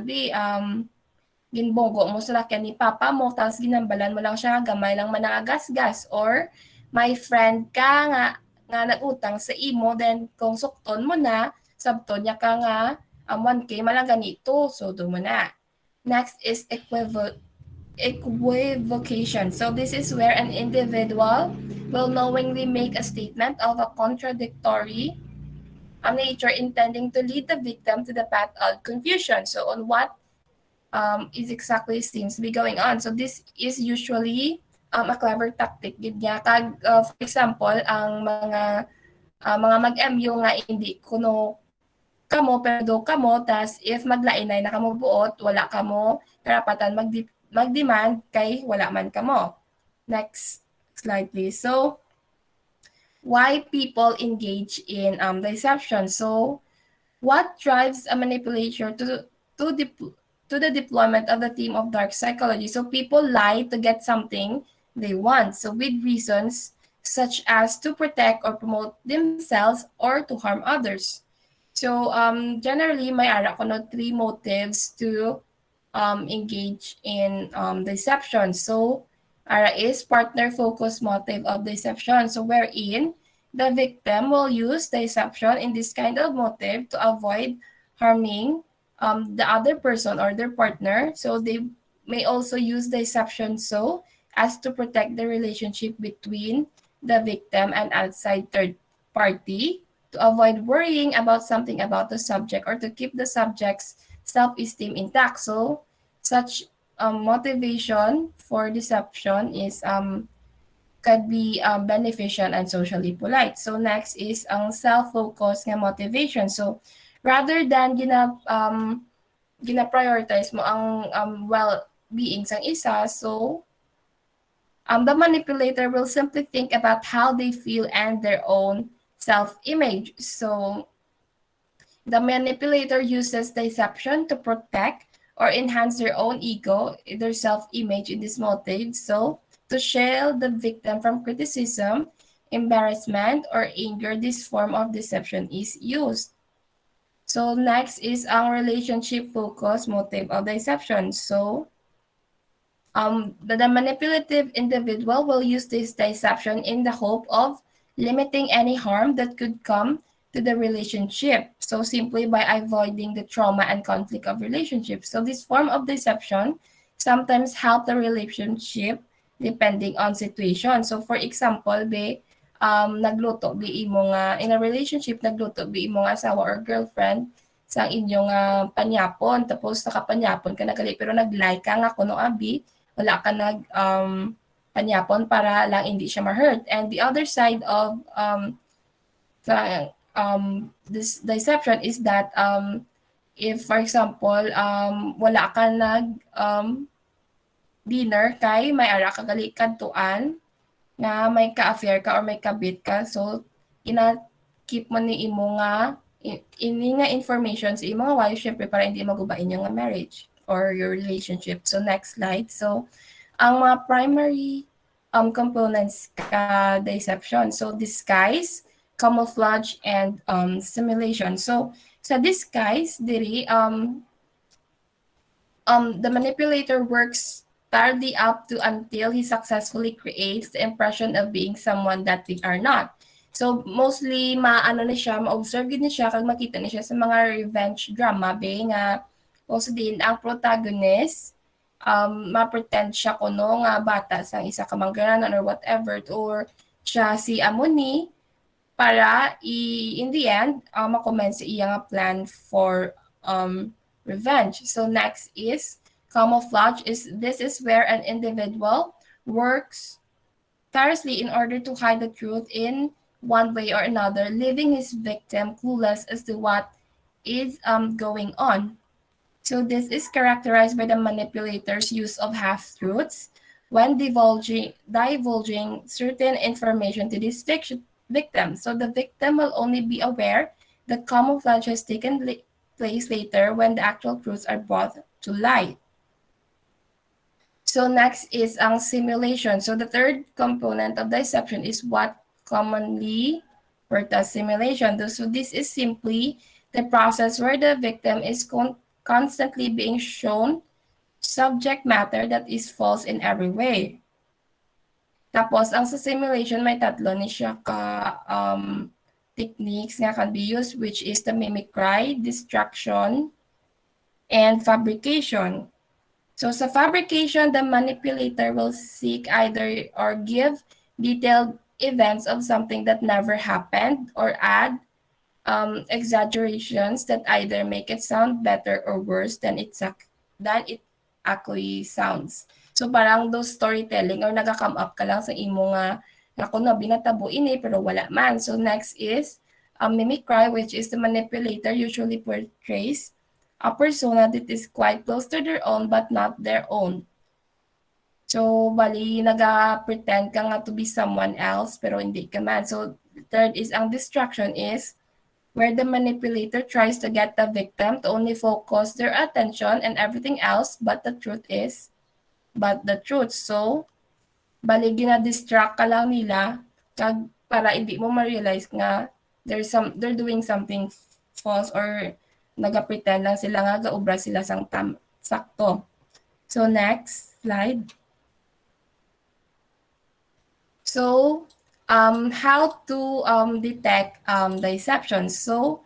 ginbogo mo sa lakyan ni papa mo tapos ginambalan mo lang siya gamay lang manangagasgas, or my friend ka nga nagutang sa imo, then kung sukton mo na sabton niya ka nga 1K malang ganito, so do mo na. Next is equivocation. So this is where an individual will knowingly make a statement of a contradictory nature, intending to lead the victim to the path of confusion. So on what is exactly seems to be going on. So this is usually a clever tactic. For example, ang mga mag-MU nga hindi kuno kamo pero do kamo, tas if maglainay na kamo buot, wala kamo karapatan mag-demand kay wala man kamo. Next slide please. So why people engage in deception. So what drives a manipulator to the deployment of the theme of dark psychology? So people lie to get something they want, so with reasons such as to protect or promote themselves or to harm others. So generally may ara kuno 3 motives to engage in deception. So ara is partner focus motive of deception, so wherein the victim will use deception in this kind of motive to avoid harming the other person or their partner. So they may also use deception so as to protect the relationship between the victim and outside third party, to avoid worrying about something about the subject, or to keep the subject's self-esteem intact. So such motivation for deception is could be beneficial and socially polite. So next is ang self-focus nga motivation. So rather than gina-prioritize mo ang well-being sang isa, so the manipulator will simply think about how they feel and their own self-image. So the manipulator uses deception to protect or enhance their own ego, their self-image in this motive. So to shield the victim from criticism, embarrassment, or anger, this form of deception is used. So next is ang relationship focus motive of deception. So the manipulative individual will use this deception in the hope of limiting any harm that could come to the relationship. So simply by avoiding the trauma and conflict of relationships. So this form of deception sometimes help the relationship depending on situation. So for example, nagluto bi imo nga in a relationship, nagluto bi imo nga asawa or girlfriend sa inyong panyapon, tapos nakapanyapon ka nagali pero nag-like ka nga kuno abi, wala ka kanyapon para lang hindi siya ma-hurt. And the other side of this deception is that if for example wala ka nag dinner kay may ara ka gali kadtuan nga may ka-affair ka or may kabit ka, so ina-keep mo ni imo nga ini nga information sa imo nga wife syempre para hindi magubain yung nga marriage or your relationship. So next slide. So ang mga primary components ka deception. So disguise, camouflage, and simulation. So sa disguise diri the manipulator works thoroughly up to until he successfully creates the impression of being someone that they are not. So mostly maano na siya, ma-observe gid ni siya kag makita ni siya sa mga revenge drama be nga also din ang protagonist ma-pretend siya kuno nga bata sang isa ka manggaranon or whatever or siya si Amoni para in the end ma-commence iya nga plan for revenge. So next is camouflage. This is where an individual works tirelessly in order to hide the truth in one way or another, leaving his victim clueless as to what is going on. So this is characterized by the manipulator's use of half-truths when divulging certain information to this victim. So the victim will only be aware that camouflage has taken place later when the actual truths are brought to light. So next is ang simulation. So the third component of deception is what commonly referred as simulation. So this is simply the process where the victim is constantly being shown subject matter that is false in every way. Tapos, ang sa simulation, may tatlo ni siya ka techniques nga can be used, which is the mimicry, distraction, and fabrication. So sa fabrication, the manipulator will seek either or give detailed events of something that never happened or add exaggerations that either make it sound better or worse than it actually sounds. So parang those storytelling or nagka-come up ka lang sa imo nga kuno binatabo ini pero wala man. So next is mimicry, which is the manipulator usually portrays a persona that is quite close to their own but not their own. So bali naga-pretend ka nga to be someone else pero hindi ka man. So third is ang distraction is where the manipulator tries to get the victim to only focus their attention and everything else but the truth. So, bali gina-distract ka lang nila kag para hindi mo ma-realize nga they're doing something false or naga-pretend lang sila nga gaubra sila sang sakto. So, next slide. So, how to detect deception. So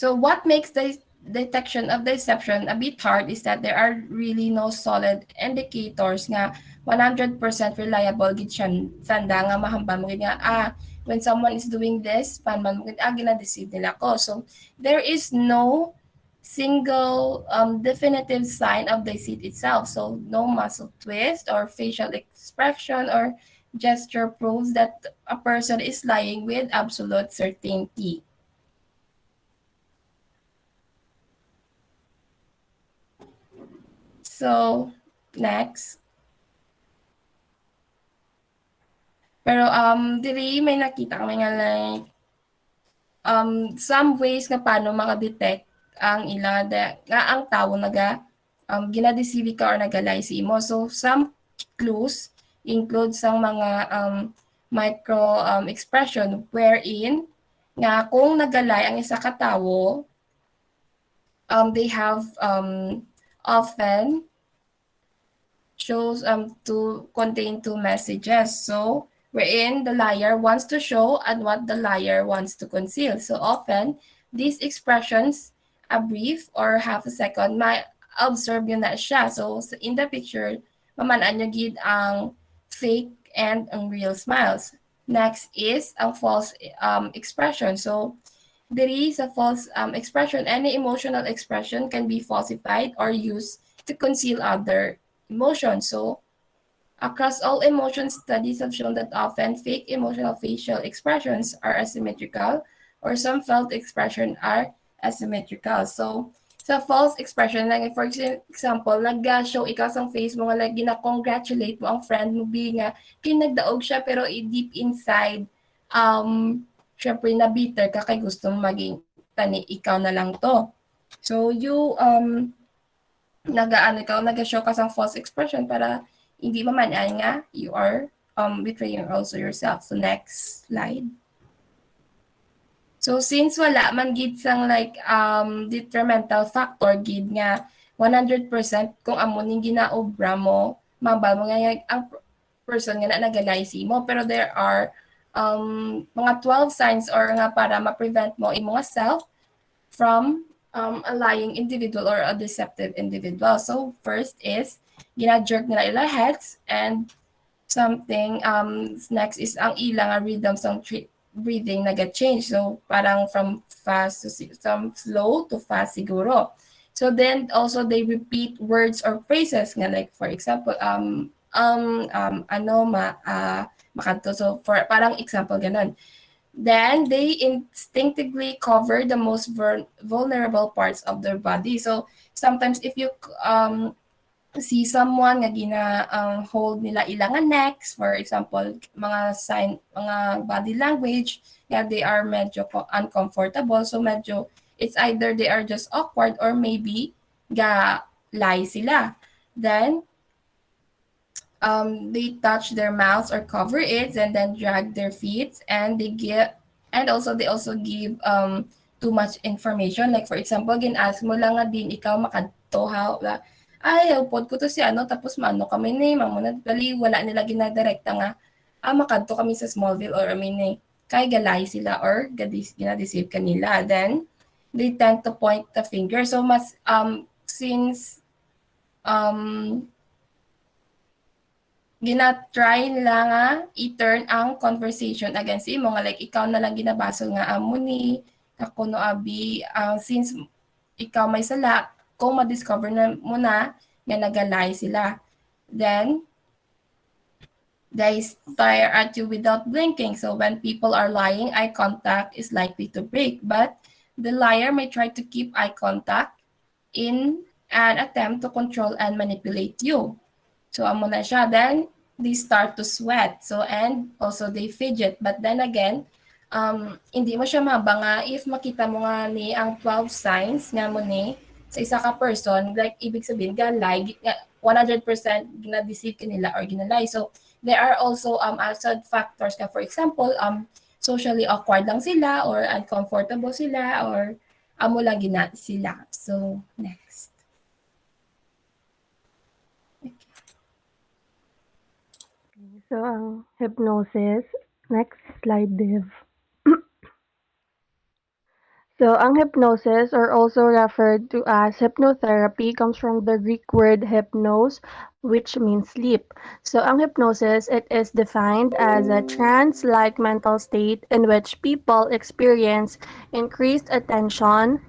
what makes the detection of deception a bit hard is that there are really no solid indicators nga 100% reliable gid siya sanda nga mahambal mo nga when someone is doing this panman mo gina-deceive nila ko. So there is no single definitive sign of deceit itself. So no muscle twist or facial expression or gesture proves that a person is lying with absolute certainty. So next. Pero diri may nakita kami nga like some ways nga paano maka-detect ang ilang nga ang tao ginadeceive ka or nagalay si imo. So some clues include sang mga micro expression wherein nga kung nagalay ang isa ka tawo they have often shows to contain two messages. So wherein the liar wants to show and what the liar wants to conceal. So often these expressions a brief or half a second may observe yun na siya. So in the picture mamanaan nyo gid ang fake and ang real smiles. Next is ang false expression. So there is a false expression. Any emotional expression can be falsified or used to conceal other emotions. So, across all emotion studies have shown that often fake emotional facial expressions are asymmetrical or some felt expression are asymmetrical. So, sa false expression, like for example, nag-show ikaw sa face mo nga like gina-congratulate mo ang friend mo being nga kinagdaog siya pero deep inside, syempre na bitter ka kay gusto mo maging tani ikaw na lang to. So, nag-show ka sa false expression para hindi mamanaan nga you are betraying also yourself. So next slide. So since wala man gid sang like detrimental factor gid nga 100% kung amo ning ginaobra mo, mabal mo nga ang person nga na nagalay mo, pero there are mga 12 signs or nga para ma-prevent mo imo nga self from a lying individual or a deceptive individual. So first is gina-jerk nila ila heads, and something next is ang ilang rhythm ng breathing nag-change. So parang from fast to from slow to fast siguro. So then also they repeat words or phrases nga like for example ano makanto. So for parang example ganon. Then they instinctively cover the most vulnerable parts of their body. So sometimes if you see someone nga hold nila ilang necks, for example, mga sign, mga body language, yeah, they are medyo uncomfortable. So medyo it's either they are just awkward or maybe lie sila. Then they touch their mouths or cover it and then drag their feet, and they also give too much information, like for example gin-ask mo lang nga din ikaw makadto ay upod ko to si ano tapos maano kami ni mamuna dali wala nila ginadirekta nga makadto kami sa Smallville or I mean kay galay sila or ginadeceive kanila. Then they tend to point the finger, so mas since um gina-try nila nga i-turn ang conversation against imo nga like ikaw na lang ginabasol nga amo ni kakuno abi since ikaw may sala kung ma-discover na mo na nga nagalay sila. Then they stare at you without blinking. So when people are lying, eye contact is likely to break, but the liar may try to keep eye contact in an attempt to control and manipulate you. So amo na siya. Then they start to sweat. So and also they fidget. But then again, hindi mo siya mabanga if makita mo nga ni ang 12 signs nga mo ni sa isa ka person, like ibig sabihin lie 100% gina-deceive ka nila or ginalay. So there are also outside factors ka, for example, socially awkward lang sila or uncomfortable sila or amo lang gina sila. So next. So, ang hypnosis. Next slide, Dev. So, ang hypnosis, or also referred to as hypnotherapy, comes from the Greek word hypnos, which means sleep. So, ang hypnosis, it is defined as a trance-like mental state in which people experience increased attention,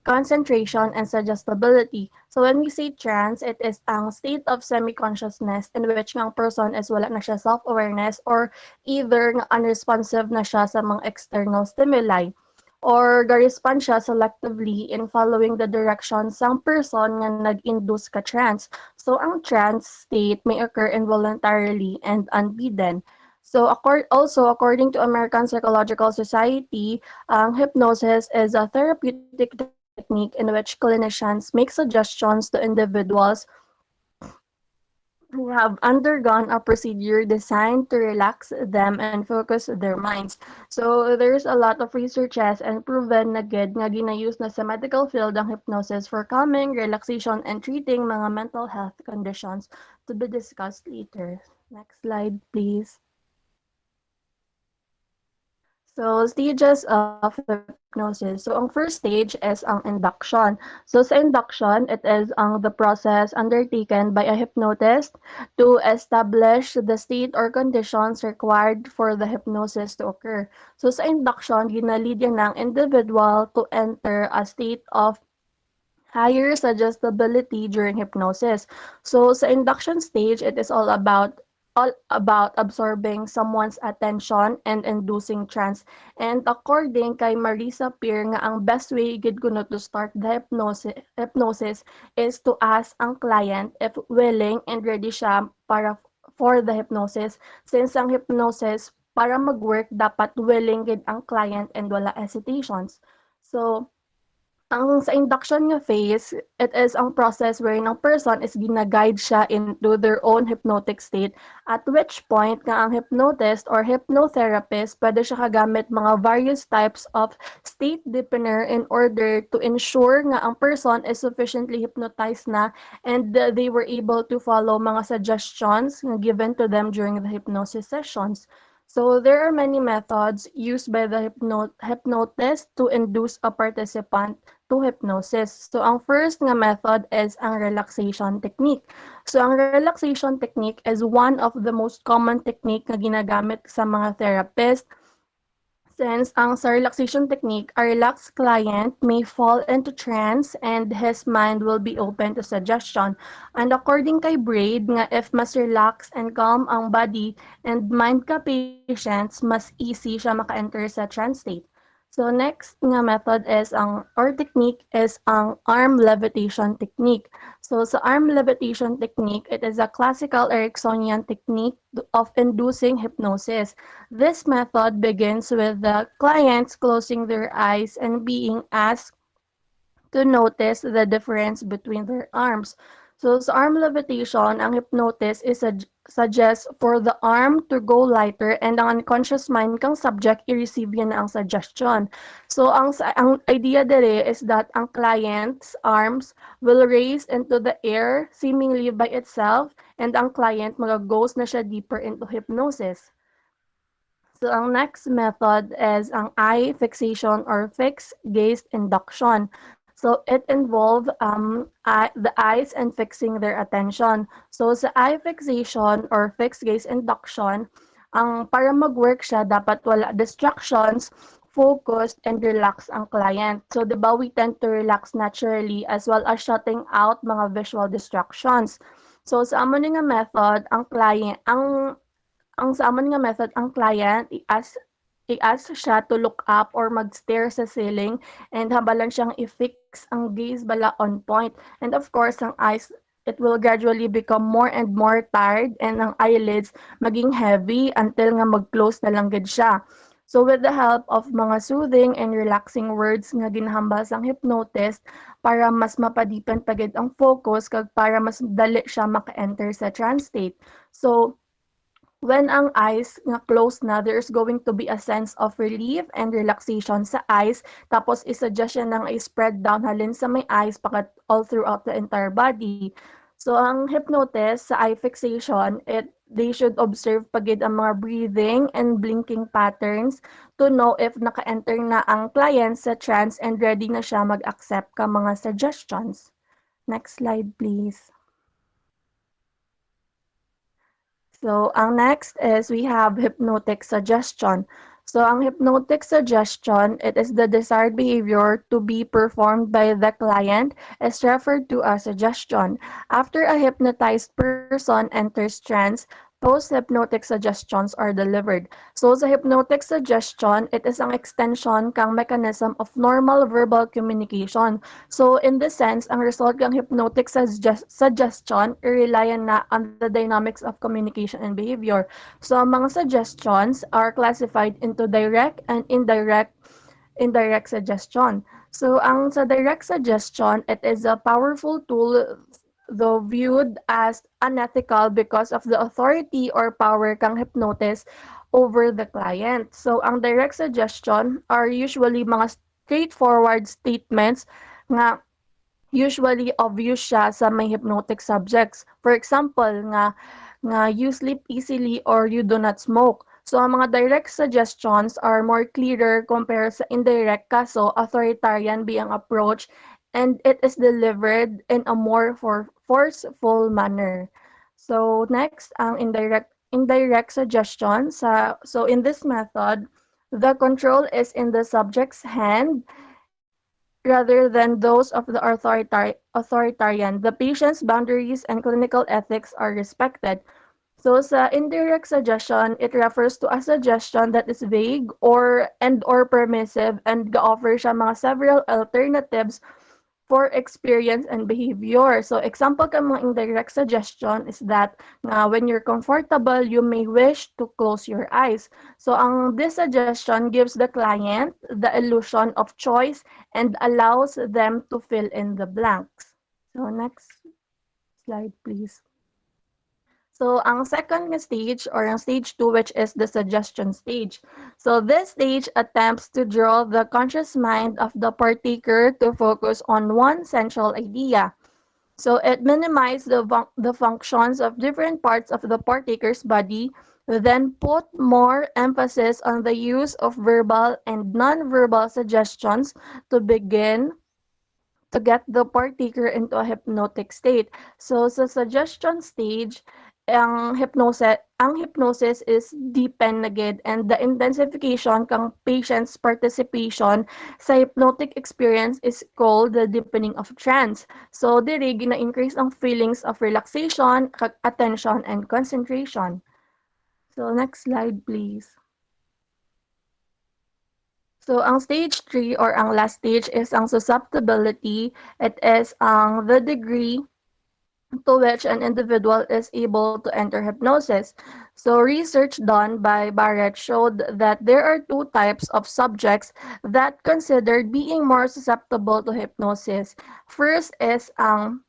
concentration, and suggestibility. So when we say trance, it is ang state of semi-consciousness in which ng person is wala na siya self-awareness or either nga unresponsive na siya sa mga external stimuli or ga-respond siya selectively in following the directions sang person nga nag-induce ka trance. So ang trance state may occur involuntarily and unbidden. So according to American Psychological Society, hypnosis is a therapeutic technique in which clinicians make suggestions to individuals who have undergone a procedure designed to relax them and focus their minds. So there's a lot of researches and proven na gid nga gina-use na sa medical field ang hypnosis for calming, relaxation, and treating mga mental health conditions to be discussed later. Next slide, please. So, stages of hypnosis. So, ang first stage is ang induction. So, sa induction, it is ang the process undertaken by a hypnotist to establish the state or conditions required for the hypnosis to occur. So, sa induction, ginalid yan ng individual to enter a state of higher suggestibility during hypnosis. So sa induction stage, it is all about absorbing someone's attention and inducing trance. And according kay Marisa Peer nga ang best way gid kuno to start the hypnosis is to ask ang client if willing and ready siya para for the hypnosis. Since ang hypnosis para mag-work dapat willing gid ang client and wala hesitations. So ang sa induction nga phase, it is ang process wherein ang person is gina-guide siya into their own hypnotic state, at which point nga ang hypnotist or hypnotherapist pwede siya kagamit mga various types of state deepener in order to ensure nga ang person is sufficiently hypnotized na and they were able to follow mga suggestions nga given to them during the hypnosis sessions. So there are many methods used by the hypnotist to induce a participant to hypnosis. So ang first nga method is ang relaxation technique. So ang relaxation technique is one of the most common technique na ginagamit sa mga therapist. Since ang sa relaxation technique, a relaxed client may fall into trance and his mind will be open to suggestion. And according kay Braid, nga if mas relax and calm ang body and mind ka patients, mas easy siya maka-enter sa trance state. So next nga method is or technique is ang arm levitation technique. So sa arm levitation technique, it is a classical Ericksonian technique of inducing hypnosis. This method begins with the clients closing their eyes and being asked to notice the difference between their arms. So sa arm levitation, ang hypnotist is suggests for the arm to go lighter and ang unconscious mind kang subject i-receive yan ang suggestion. So ang idea dere is that ang client's arms will raise into the air seemingly by itself and ang client mag-goes na siya deeper into hypnosis. So ang next method is ang eye fixation or fixed gaze induction. So it involves the eyes and fixing their attention. So sa eye fixation or fixed gaze induction, ang para mag-work siya dapat wala distractions, focused and relax ang client. So 'di ba we tend to relax naturally as well as shutting out mga visual distractions. So sa amo nga method, ang sa amon nga method, ang client i-ask siya to look up or mag-stare sa ceiling and habalan siyang i-fix ang gaze bala on point. And of course, ang eyes, it will gradually become more and more tired and ang eyelids maging heavy until nga mag-close na lang gid siya. So with the help of mga soothing and relaxing words nga ginahambal sang hypnotist para mas mapadipan pagid ang focus kag para mas dali siya maka-enter sa trance state. So when ang eyes nga close na, there's going to be a sense of relief and relaxation sa eyes. Tapos, isa-suggest siya ng i-spread down halin sa may eyes pakat all throughout the entire body. So, ang hypnotist sa eye fixation, they should observe pagid ang mga breathing and blinking patterns to know if naka-enter na ang client sa trance and ready na siya mag-accept ka mga suggestions. Next slide, please. So, ang next is we have hypnotic suggestion. So, ang hypnotic suggestion, it is the desired behavior to be performed by the client is referred to as suggestion. After a hypnotized person enters trance, post-hypnotic suggestions are delivered. So, sa hypnotic suggestion, it is ang extension kang mechanism of normal verbal communication. So, in this sense, ang result ng hypnotic suggestion, i-relyan na on the dynamics of communication and behavior. So, ang mga suggestions are classified into direct and indirect suggestion. So, ang sa direct suggestion, it is a powerful tool though viewed as unethical because of the authority or power kang hypnotist over the client. So, ang direct suggestion are usually mga straightforward statements nga usually obvious siya sa may hypnotic subjects. For example, nga you sleep easily or you do not smoke. So ang mga direct suggestions are more clearer compared sa indirect kaso authoritarian being approach and it is delivered in a more forceful manner. So next, ang indirect suggestion so in this method, the control is in the subject's hand rather than those of the authoritarian. The patient's boundaries and clinical ethics are respected. So sa indirect suggestion, it refers to a suggestion that is vague or permissive and ga-offer siya mga several alternatives for experience and behavior. So example ka mga indirect suggestion is that na when you're comfortable, you may wish to close your eyes. So ang this suggestion gives the client the illusion of choice and allows them to fill in the blanks. So next slide please. So, ang second stage or ang stage 2 which is the suggestion stage. So, this stage attempts to draw the conscious mind of the partaker to focus on one central idea. So, it minimizes the functions of different parts of the partaker's body, then put more emphasis on the use of verbal and non-verbal suggestions to begin to get the partaker into a hypnotic state. So sa suggestion stage, ang hypnosis is deepen na gid and the intensification kang patient's participation sa hypnotic experience is called the deepening of trance. So diri gina-increase ang feelings of relaxation, attention and concentration. So next slide please. So, ang stage 3 or ang last stage is ang susceptibility. It is ang the degree to which an individual is able to enter hypnosis. So, research done by Barrett showed that there are two types of subjects that considered being more susceptible to hypnosis. First is ang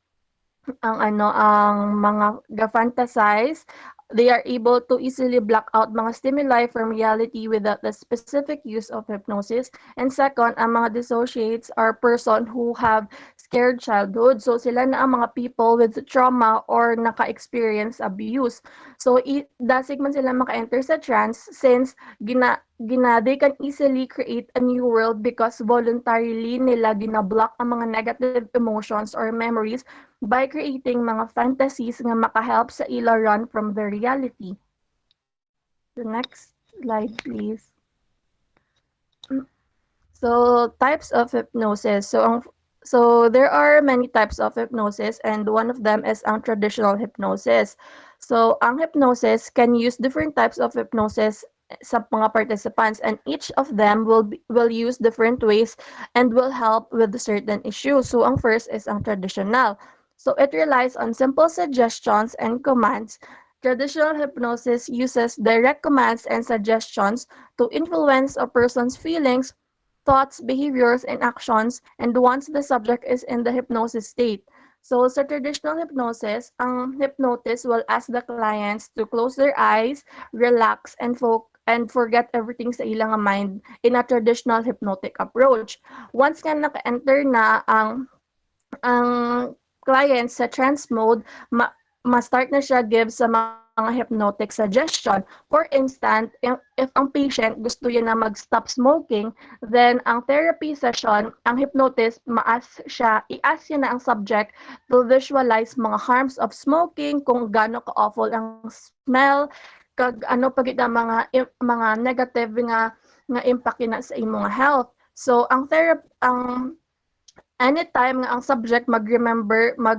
mga ga-fantasize, they are able to easily block out mga stimuli from reality without the specific use of hypnosis. And second, ang mga dissociates are person who have scared childhood. So sila na ang mga people with trauma or naka-experience abuse. So dasig man sila maka-enter sa trance since they can easily create a new world because voluntarily nila ginablock ang mga negative emotions or memories by creating mga fantasies nga makahelp sa ila run from the reality. The next slide, please. So, types of hypnosis. So there are many types of hypnosis and one of them is ang traditional hypnosis. So, ang hypnosis can use different types of hypnosis sa mga participants and each of them will use different ways and will help with certain issues. So, ang first is ang traditional. So, it relies on simple suggestions and commands. Traditional hypnosis uses direct commands and suggestions to influence a person's feelings, thoughts, behaviors, and actions, and once the subject is in the hypnosis state. So, sa traditional hypnosis, ang hypnotist will ask the clients to close their eyes, relax, and forget everything sa ilang mind in a traditional hypnotic approach. Once nga naka-enter na ang client sa trance mode, ma-start na siya give sa mga hypnotic suggestion. For instance, if ang patient gusto niya na mag-stop smoking, then ang therapy session, ang hypnotist, i-ask niya na ang subject to visualize mga harms of smoking, kung gaano ka-awful ang smell, kag ano pagid ang mga negative nga impact na sa imong health. So ang anytime nga ang subject mag-try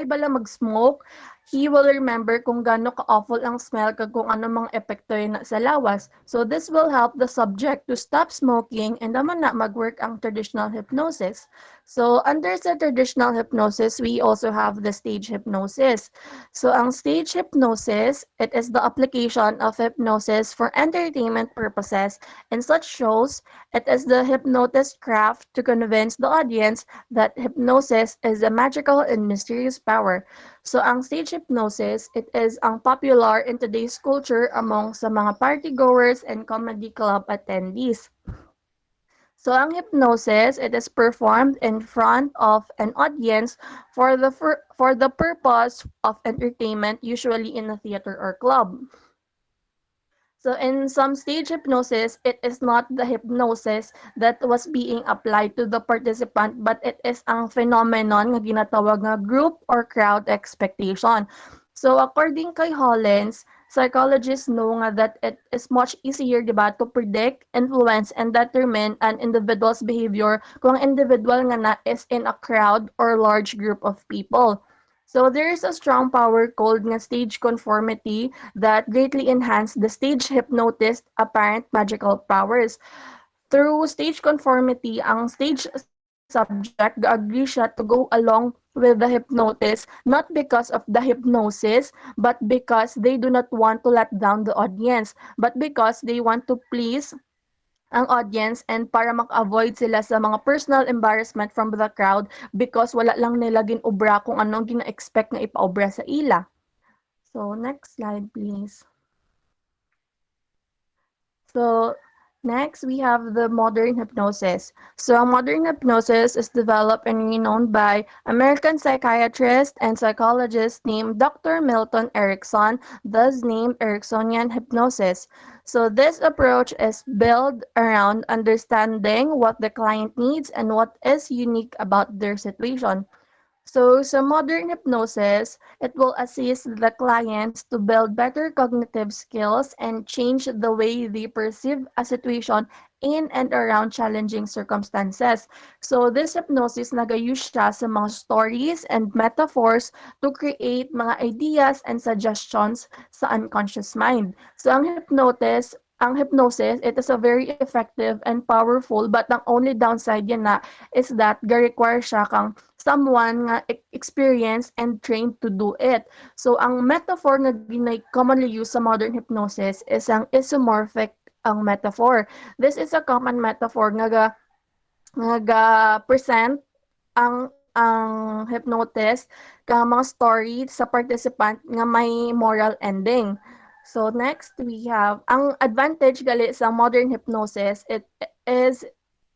bala mag-smoke, he will remember kung gaano ka-awful ang smell kag kung ano mga epekto na sa lawas. So this will help the subject to stop smoking and naman na mag-work ang traditional hypnosis. So under sa traditional hypnosis, we also have the stage hypnosis. So ang stage hypnosis, it is the application of hypnosis for entertainment purposes. In such shows, it is the hypnotist's craft to convince the audience that hypnosis is a magical and mysterious power. So ang stage hypnosis, it is ang popular in today's culture among sa mga partygoers and comedy club attendees. So ang hypnosis, it is performed in front of an audience for the purpose of entertainment, usually in a theater or club. So in some stage hypnosis, it is not the hypnosis that was being applied to the participant, but it is ang phenomenon nga ginatawag nga group or crowd expectation. So according kay Hollins, psychologists know nga that it is much easier, di ba, to predict, influence, and determine an individual's behavior kung ang individual nga na is in a crowd or large group of people. So there is a strong power called nga stage conformity that greatly enhance the stage hypnotist apparent magical powers. Through stage conformity, ang stage subject ga-agree siya to go along with the hypnotist not because of the hypnosis but because they do not want to let down the audience but because they want to please ang audience and para avoid sila sa mga personal embarrassment from the crowd because wala lang nila ginobra kung anong gina-expect na ipaobra sa ila. So, next slide please. So, next we have the modern hypnosis. So, modern hypnosis is developed and renowned by American psychiatrist and psychologist named Dr. Milton Erickson, thus named Ericksonian hypnosis. So, this approach is built around understanding what the client needs and what is unique about their situation. So, sa modern hypnosis, it will assist the clients to build better cognitive skills and change the way they perceive a situation in and around challenging circumstances. So, this hypnosis nag-use siya sa mga stories and metaphors to create mga ideas and suggestions sa unconscious mind. So, ang hypnosis, it is a very effective and powerful but ang only downside yan na is that ga-require siya kang someone nga experienced and trained to do it. So, ang metaphor na commonly used sa modern hypnosis is ang isomorphic ang metaphor. This is a common metaphor nga present ang hypnotist ka mga story sa participant nga may moral ending. So next we have ang advantage gali sa modern hypnosis it is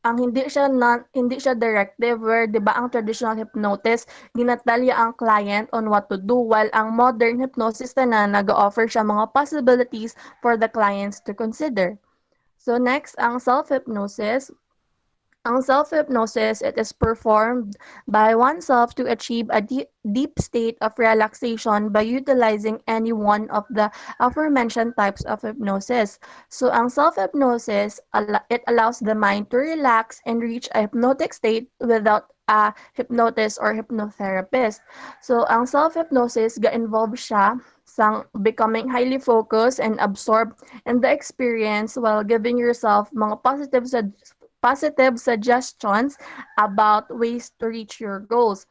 ang hindi siya directive where 'di ba ang traditional hypnotist ginatalya ang client on what to do while ang modern hypnosis na nag-offer siya mga possibilities for the clients to consider. So next ang self-hypnosis. Ang self-hypnosis, it is performed by oneself to achieve a deep state of relaxation by utilizing any one of the aforementioned types of hypnosis. So, ang self-hypnosis, it allows the mind to relax and reach a hypnotic state without a hypnotist or hypnotherapist. So, ang self-hypnosis, ga-involve siya sa becoming highly focused and absorbed in the experience while giving yourself mga positive suggestions about ways to reach your goals.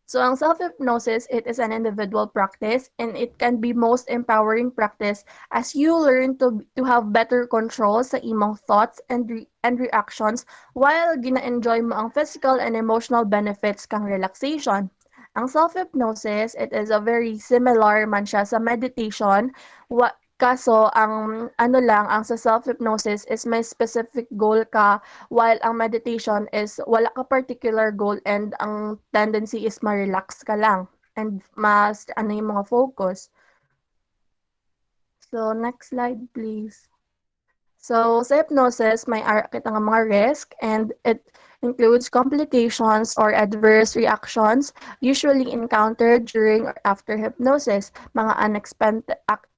So, ang self-hypnosis, it is an individual practice and it can be most empowering practice as you learn to have better control sa imong thoughts and reactions while gina-enjoy mo ang physical and emotional benefits kang relaxation. Ang self-hypnosis, it is a very similar man siya sa meditation. Kaso, ang sa self-hypnosis is may specific goal ka, while ang meditation is wala ka particular goal and ang tendency is ma-relax ka lang and mas yung mga focus. So, next slide please. So, sa hypnosis, may kita nga mga risk and it includes complications or adverse reactions usually encountered during or after hypnosis, mga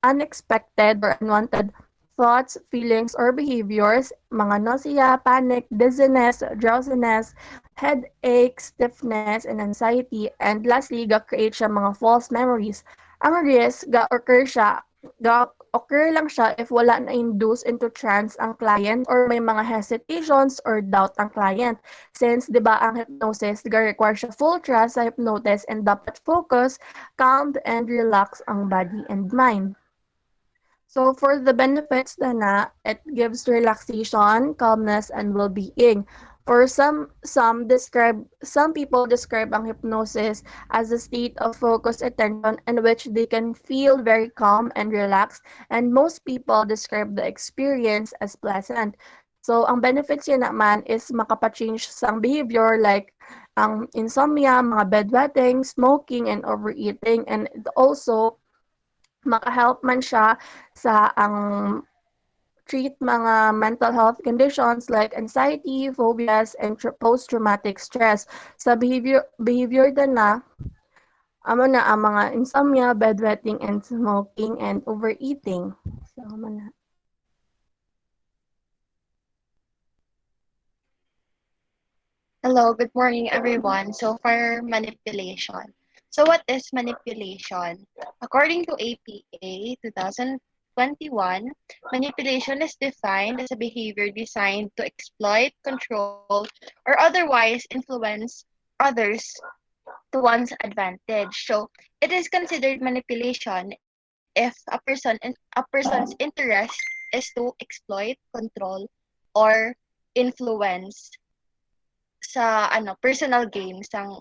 unexpected or unwanted thoughts, feelings, or behaviors, mga nausea, panic, dizziness, drowsiness, headache, stiffness, and anxiety, and lastly, ga-create siya mga false memories. Ang risk, ga-occur lang siya if wala na-induce into trance ang client or may mga hesitations or doubt ang client. Since, di ba, ang hypnosis, ga-require siya full trust sa hypnotist and dapat focus, calm, and relax ang body and mind. So for the benefits it gives relaxation, calmness, and well-being. For some people describe ang hypnosis as a state of focused attention in which they can feel very calm and relaxed, and most people describe the experience as pleasant. So ang benefits niya naman is makapa-change sang behavior like ang insomnia, mga bedwetting, smoking, and overeating, and it also maka-help man siya sa ang treat mga mental health conditions like anxiety, phobias, and post-traumatic stress. Sa behavior din na, amo na ang mga insomnia, bedwetting, and smoking, and overeating. So, amo na. Hello, good morning everyone. So for manipulation. So what is manipulation? According to APA 2021, manipulation is defined as a behavior designed to exploit, control, or otherwise influence others to one's advantage. So it is considered manipulation if a person's interest is to exploit, control, or influence sa personal gains ng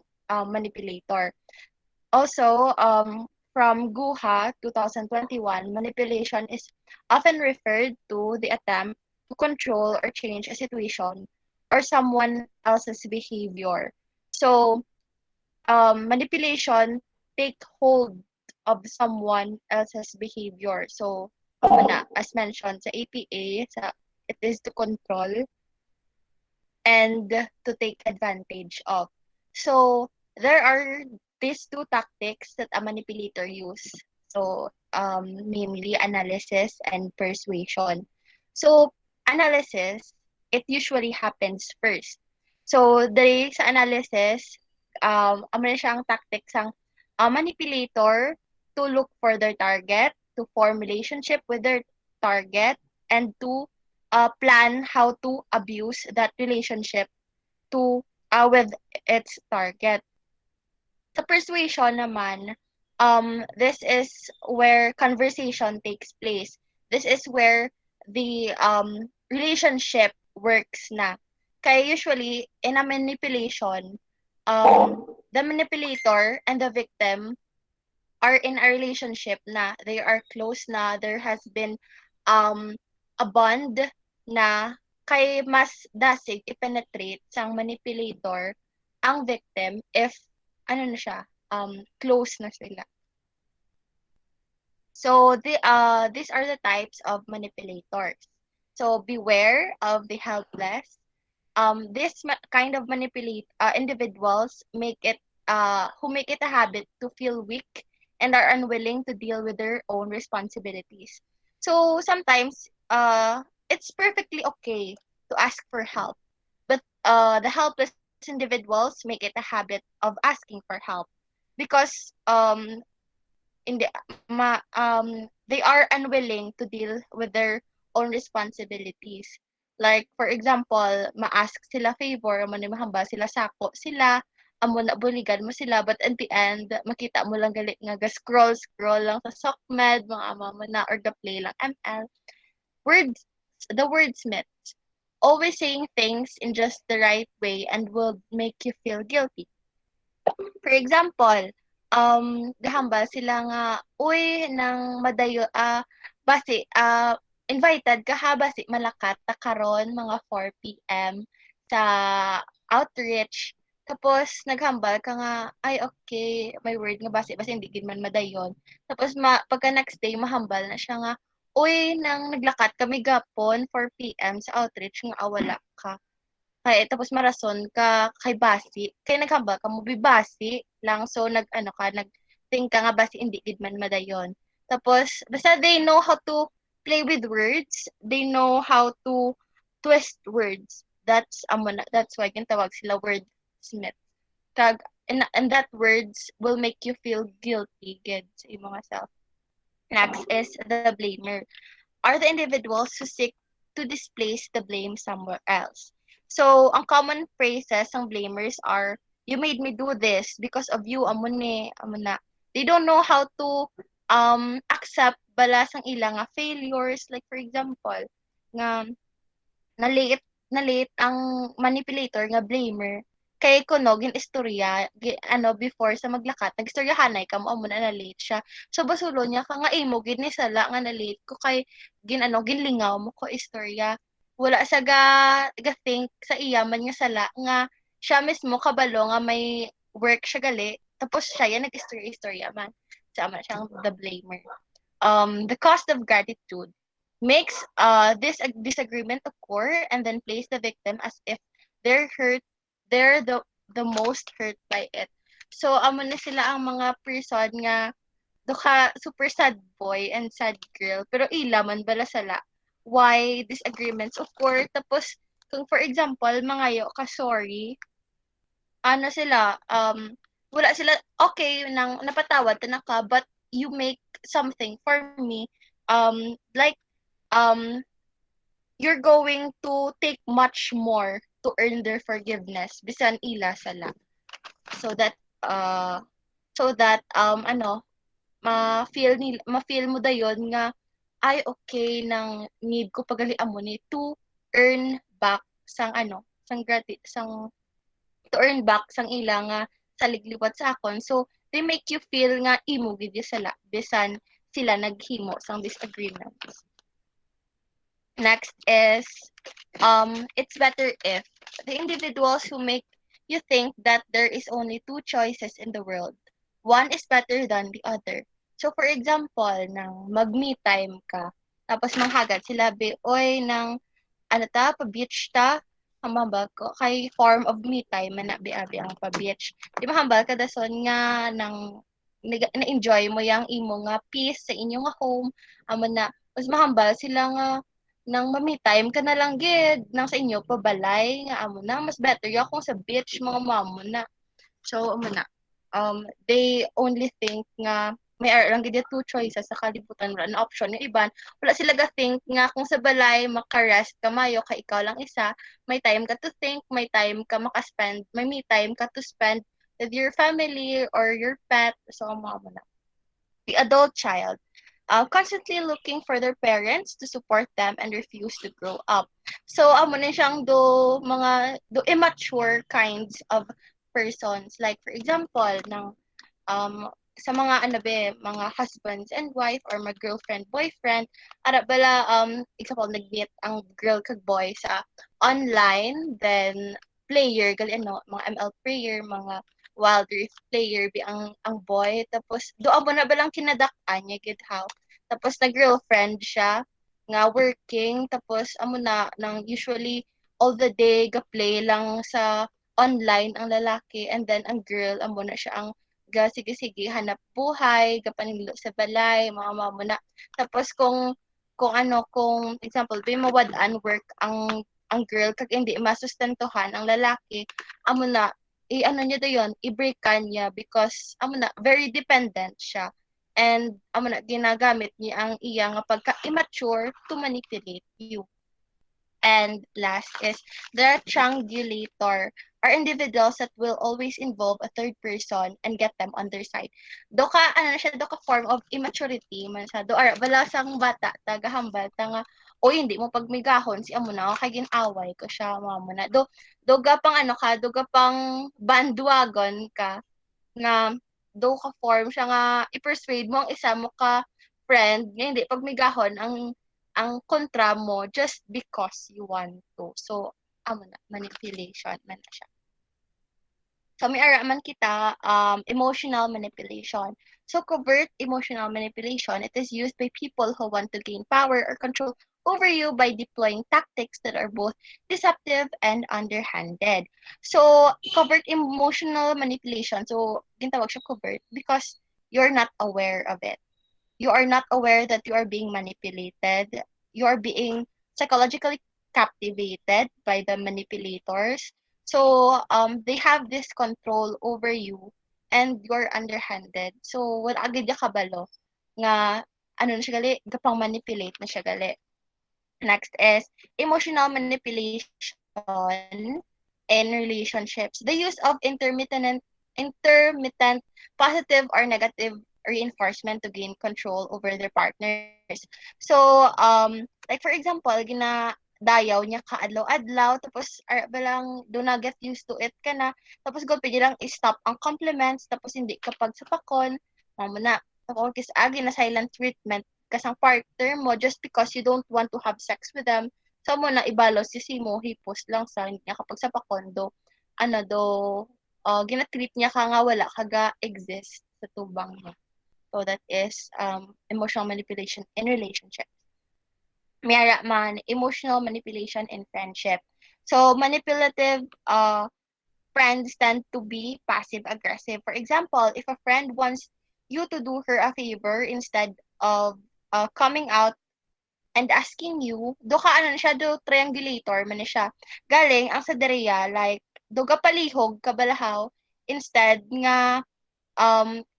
manipulator. Also, from GUHA 2021, manipulation is often referred to the attempt to control or change a situation or someone else's behavior. So, manipulation take hold of someone else's behavior. So, as mentioned sa APA, it is to control and to take advantage of. So there are these two tactics that a manipulator use. So namely analysis and persuasion. So analysis, it usually happens first. So sa analysis, amo na siyang tactic sang manipulator to look for their target, to form relationship with their target, and to plan how to abuse that relationship to with its target. Sa persuasion naman, this is where conversation takes place. This is where the relationship works na. Kaya usually, in a manipulation, the manipulator and the victim are in a relationship na they are close na, there has been um a bond na kay mas dasig i-penetrate sang manipulator ang victim if ano na siya close na sila. So these are the types of manipulators. So beware of the helpless. This kind of manipulate individuals make it who make it a habit to feel weak and are unwilling to deal with their own responsibilities. So sometimes it's perfectly okay to ask for help, but the helpless individuals make it a habit of asking for help because they are unwilling to deal with their own responsibilities. Like, for example, ma-ask sila favor, mo ni mahamba sila sako sila, amo na buligan mo sila, but at the end, makita mo lang gali nga scroll lang sa SOCMED, mga ama mo na, or the play lang ML. Words, the wordsmiths, always saying things in just the right way and will make you feel guilty. For example, gahambal sila nga, uy, nang madayo, basi, invited ka ha, basi, malakat, ta karon mga 4 p.m. sa outreach. Tapos, naghambal ka nga, ay, okay, may word nga basi, hindi gid man madayon. Tapos, pagka next day, mahambal na siya nga, uy, nang naglakat kami gapon, 4 p.m. sa outreach, nga awala ka. Kay tapos marason ka kay basi, kay naghambal ka mo basi lang so nag-think ka nga basi hindi gid man madayon. Tapos basta they know how to play with words, they know how to twist words. That's why tawag sila wordsmith. Kag and that words will make you feel guilty gid sa imong self. Next is the blamer are the individuals who seek to displace the blame somewhere else. So, ang common phrases ng blamers are, you made me do this because of you, amo na. They don't know how to accept balas ang ilang failures. Like, for example, nga, na-late ang manipulator nga blamer kay kuno istorya before sa maglakat nagistoryahanay ka mo na na late siya so basulo niya ka nga imo gid ni sala nga na late ko kay ginlingaw mo ko istorya wala sa ga think sa iya man nga sala nga siya mismo kabalo nga may work siya gali tapos siya yan nag-istorya man sama siyang the blamer. the cost of gratitude makes this disagreement occur and then place the victim as if they're hurt they're the most hurt by it. So amo na sila ang mga person nga duha super sad boy and sad girl pero ila man bala sala why disagreements occur. Tapos kung for example mangayo ka sorry, ano sila, wala sila, okay, nang napatawad ta na ka, but you make something for me, like, um, you're going to take much more to earn their forgiveness, bisan ila sala. So that, ano, ma-feel mo dayon nga, ay, okay, nang need ko pagalian mo ni to earn back sang ano, sang to earn back sang ila nga saligliwat sa akon. So they make you feel nga imo gid sila bisan sila naghimo sang disagreements. Next is it's better if the individuals who make you think that there is only two choices in the world. One is better than the other. So for example, nang mag-me time ka, tapos manghagad sila be, oy nang ano ta, pa-beach ta, humambal ko, kay form of me time, man abi-abi ang pa-beach. Di ba hambal ka dason nga, na-enjoy mo yung imo nga peace sa inyo nga home, amo na, mas mahambal sila nga, nang mami time ka na lang gid, nang sa inyo pabalay, nga amo na, mas better yung kung sa beach, mga mamo na. So, amo na, they only think nga, may are lang gid two choices sa kalibutan wala na option yung iban wala sila ga think nga kung sa balay maka-rest ka mayo kay ikaw lang isa may time ka to think may time ka maka-spend may me time ka to spend with your family or your pet so amo na the adult child constantly looking for their parents to support them and refuse to grow up. So, amo na siyang do immature kinds of persons. Like, for example, um, sa mga ano be, mga husbands and wife or mga girlfriend, boyfriend, ara bala, example, nag-meet ang girl kag boy sa online, then player, gali ano, mga ML player, mga Wild Rift player, be ang boy, tapos doon mo na balang kinadak-an niya, gid how. Tapos nag-girlfriend siya, nga working, tapos amo na, nang usually, all the day, ga-play lang sa online ang lalaki, and then ang girl, amo na siya ang ga sige-sige hanap buhay, gapaninglo sa balay, mga mamo na. Tapos kung ano, kung example, di mawad-an work ang girl kag hindi masustentuhan ang lalaki, amo na i-ano niya dayon, i-breakan niya because amo na very dependent siya. And amo na ginagamit niya ang iya nga pagka-immature to manipulate you. And last is the triangulator are individuals that will always involve a third person and get them on their side. Do ka, ano na siya, do ka form of immaturity man sa do, ara, wala sang bata, tagahambal, tanga, o hindi mo pagmigahon, si amo na, kay ginaway ko siya, mamo na. Do ga pang ano ka, do ga pang bandwagon ka, na do ka form siya nga, i-persuade mo ang isa mo ka friend, nga hindi pagmigahon ang kontra mo just because you want to. So, amo na, manipulation man na siya. So, may ara man kita, emotional manipulation. So, covert emotional manipulation, it is used by people who want to gain power or control over you by deploying tactics that are both deceptive and underhanded. So, covert emotional manipulation, so, gintawag siya covert because you're not aware of it. You are not aware that you are being manipulated. You are being psychologically captivated by the manipulators. So, they have this control over you and you're underhanded. So, wala agad ya kabalo nga ano na siya gali, gapang manipulate na siya gali. Next is emotional manipulation in relationships. The use of intermittent positive or negative reinforcement to gain control over their partners. So, like for example, dayaw niya ka adlaw-adlaw, tapos balang do na get used to it ka na, tapos go pwede lang i-stop ang compliments, tapos hindi kapag sapakon, mamo na, tapos agi na silent treatment kasang partner mo just because you don't want to have sex with them. So mo na ibalo si Simo, hipos lang sa niya kapag sa pakondo, ano do, ginatreat niya ka nga wala kaga exist sa tubang mo. So that is emotional manipulation in relationships. Mayara man emotional manipulation in friendship. So manipulative friends tend to be passive aggressive. For example, if a friend wants you to do her a favor instead of coming out and asking you, do ka ano na siya, do triangulator man na siya. Galing ang sa dereya, like, do ka palihog, kabalahaw, instead nga,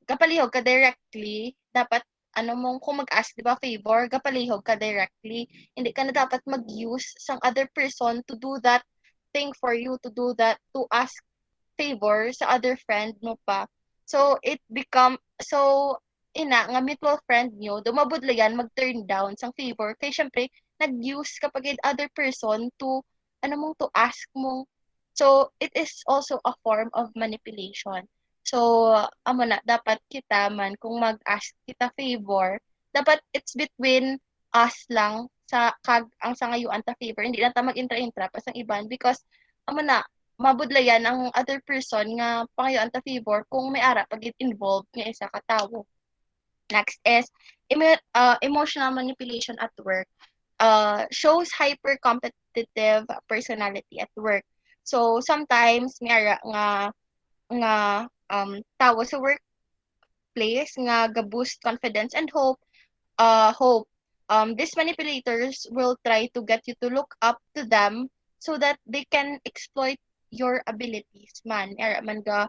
kapalihog ka directly, dapat, ano mong, kung mag-ask, di ba, favor, kapalihog ka directly. Hindi ka na dapat mag-use sang other person to do that thing for you, to do that, to ask favor sa other friend mo pa. So, so, nga mutual friend nyo, dumabudlayan, mag-turn down sang favor. Kaya syempre, nag-use kapag yung other person to, ano mong, to ask mo. So, it is also a form of manipulation. So, amo na, dapat kita man, kung mag-ask kita favor, dapat it's between us lang sa ang sangayuan ta favor. Hindi lang ta mag-intra-intra pa sang iban because amo na, mabudlayan ang other person nga pangayoan ta favor kung may ara pag involved nga isa ka tawo. Next is emotional manipulation at work. Shows hyper competitive personality at work. So sometimes may ara nga tawo sa workplace nga ga-boost confidence and hope. These manipulators will try to get you to look up to them so that they can exploit your abilities man. Era man ga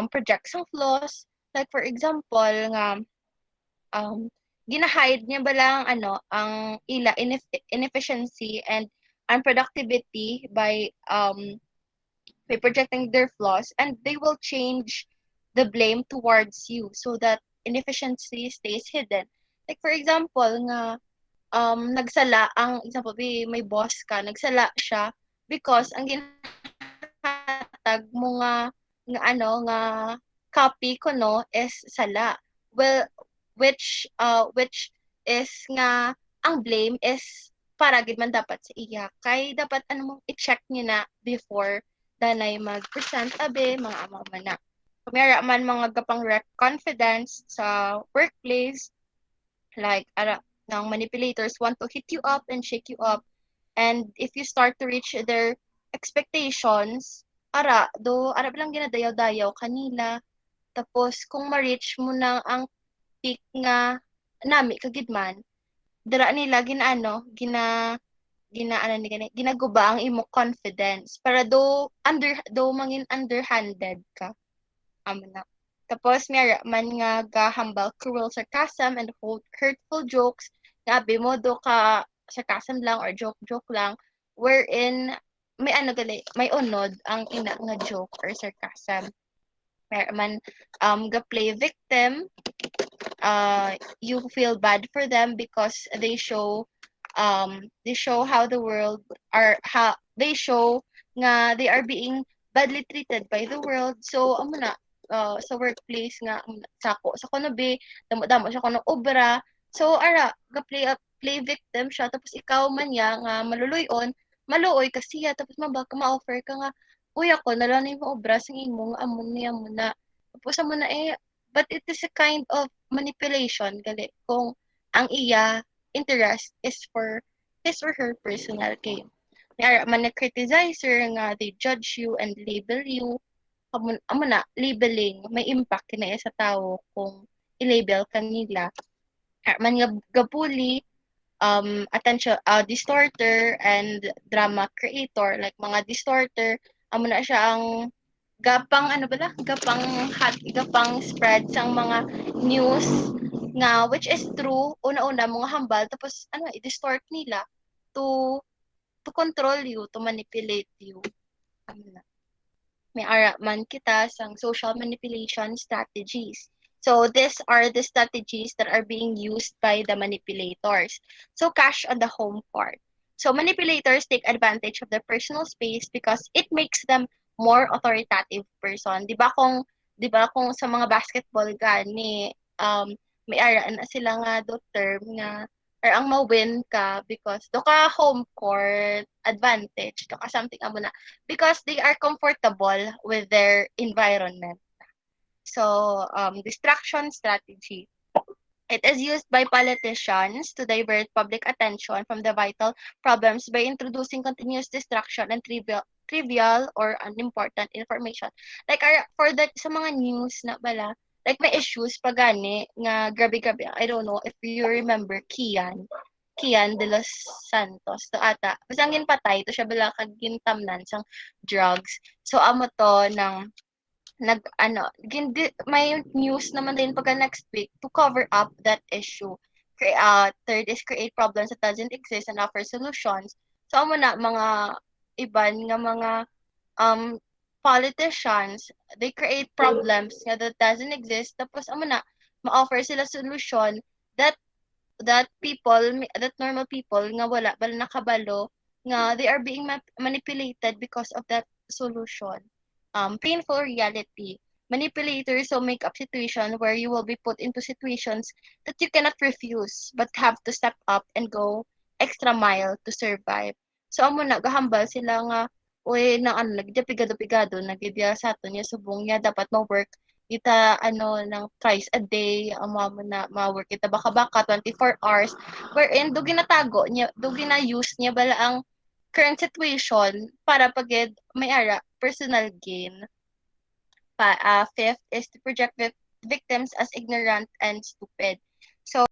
project some flaws. Like for example nga ginahide niya ba lang ang inefficiency and unproductivity by projecting their flaws, and they will change the blame towards you so that inefficiency stays hidden. Like for example nga nagsala ang example may boss ka nagsala siya because ang ginhatag mo nga copy ko no is sala, well which is nga ang blame is para gid man dapat sa iya kay dapat ano mo i-check niya na before danay mag-present abe mga amo man na kumara man mga gapang wreck confidence sa workplace, like ng manipulators want to hit you up and shake you up, and if you start to reach their expectations ara lang ginadayaw-dayaw kanila, tapos kung ma-reach mo na ang peak nga nami kagidman dira nila gina ni gani ginaguba ang imo confidence para do mangin underhanded ka amo na. Tapos may man nga gahambal cruel sarcasm and hurtful jokes nga abi mo do ka sarcasm lang or joke lang wherein may may unod ang ina nga joke or sarcasm. May man ga play victim, you feel bad for them because they show how the world are how they show nga they are being badly treated by the world. So amo na sa workplace nga sa kuno be damo siya kuno obra, so ara play victim siya tapos ikaw man ya nga maluluyon maluoy ka siya tapos mabaka ma-offer ka nga uy ako nalang na yung obra sing imo nga amon niya mo na tapos amo na but it is a kind of manipulation gali kung ang iya interest is for his or her personal gain. May man na criticizer nga they judge you and label you, amo na labeling may impact kina sa tao kung i-label kanila. Man nga gabuli, attention distorter and drama creator, like mga distorter amo na siya ang gapang gapang spread sang mga news nga which is true una-una mga hambal tapos i-distort nila to control you, to manipulate you. Ano na. May ara man kita sang social manipulation strategies. So these are the strategies that are being used by the manipulators. So cash on the home court. So manipulators take advantage of their personal space because it makes them more authoritative person. 'Di ba kung sa mga basketball gani may ara na sila nga do term nga or ang ma-win ka because do ka home court advantage, do ka something amo na because they are comfortable with their environment. So, distraction strategy. It is used by politicians to divert public attention from the vital problems by introducing continuous distraction and trivial or unimportant information. Like for the sa mga news na bala, like may issues pa gani nga grabe-grabe. I don't know if you remember Kian de los Santos to ata. Basta ang ginpatay to siya bala kag gintamnan sang drugs. So amo to ng may news naman din pagka next week to cover up that issue. Third is create problems that doesn't exist and offer solutions. So amo na mga iban nga mga um politicians, they create problems nga that doesn't exist tapos amo na ma-offer sila solution that that normal people nga wala bala nakabalo nga they are being manipulated because of that solution. Painful reality. Manipulators will make up situation where you will be put into situations that you cannot refuse but have to step up and go extra mile to survive. So amo na gahambal sila nga uy na ano nagdi pigado-pigado nagidya sa aton niya subong niya dapat ma-work kita ano ng thrice a day amo mo na ma-work kita baka-baka 24 hours wherein do ginatago niya do gina-use niya bala ang current situation para pagid may ara personal gain. Fifth is to project victims as ignorant and stupid. So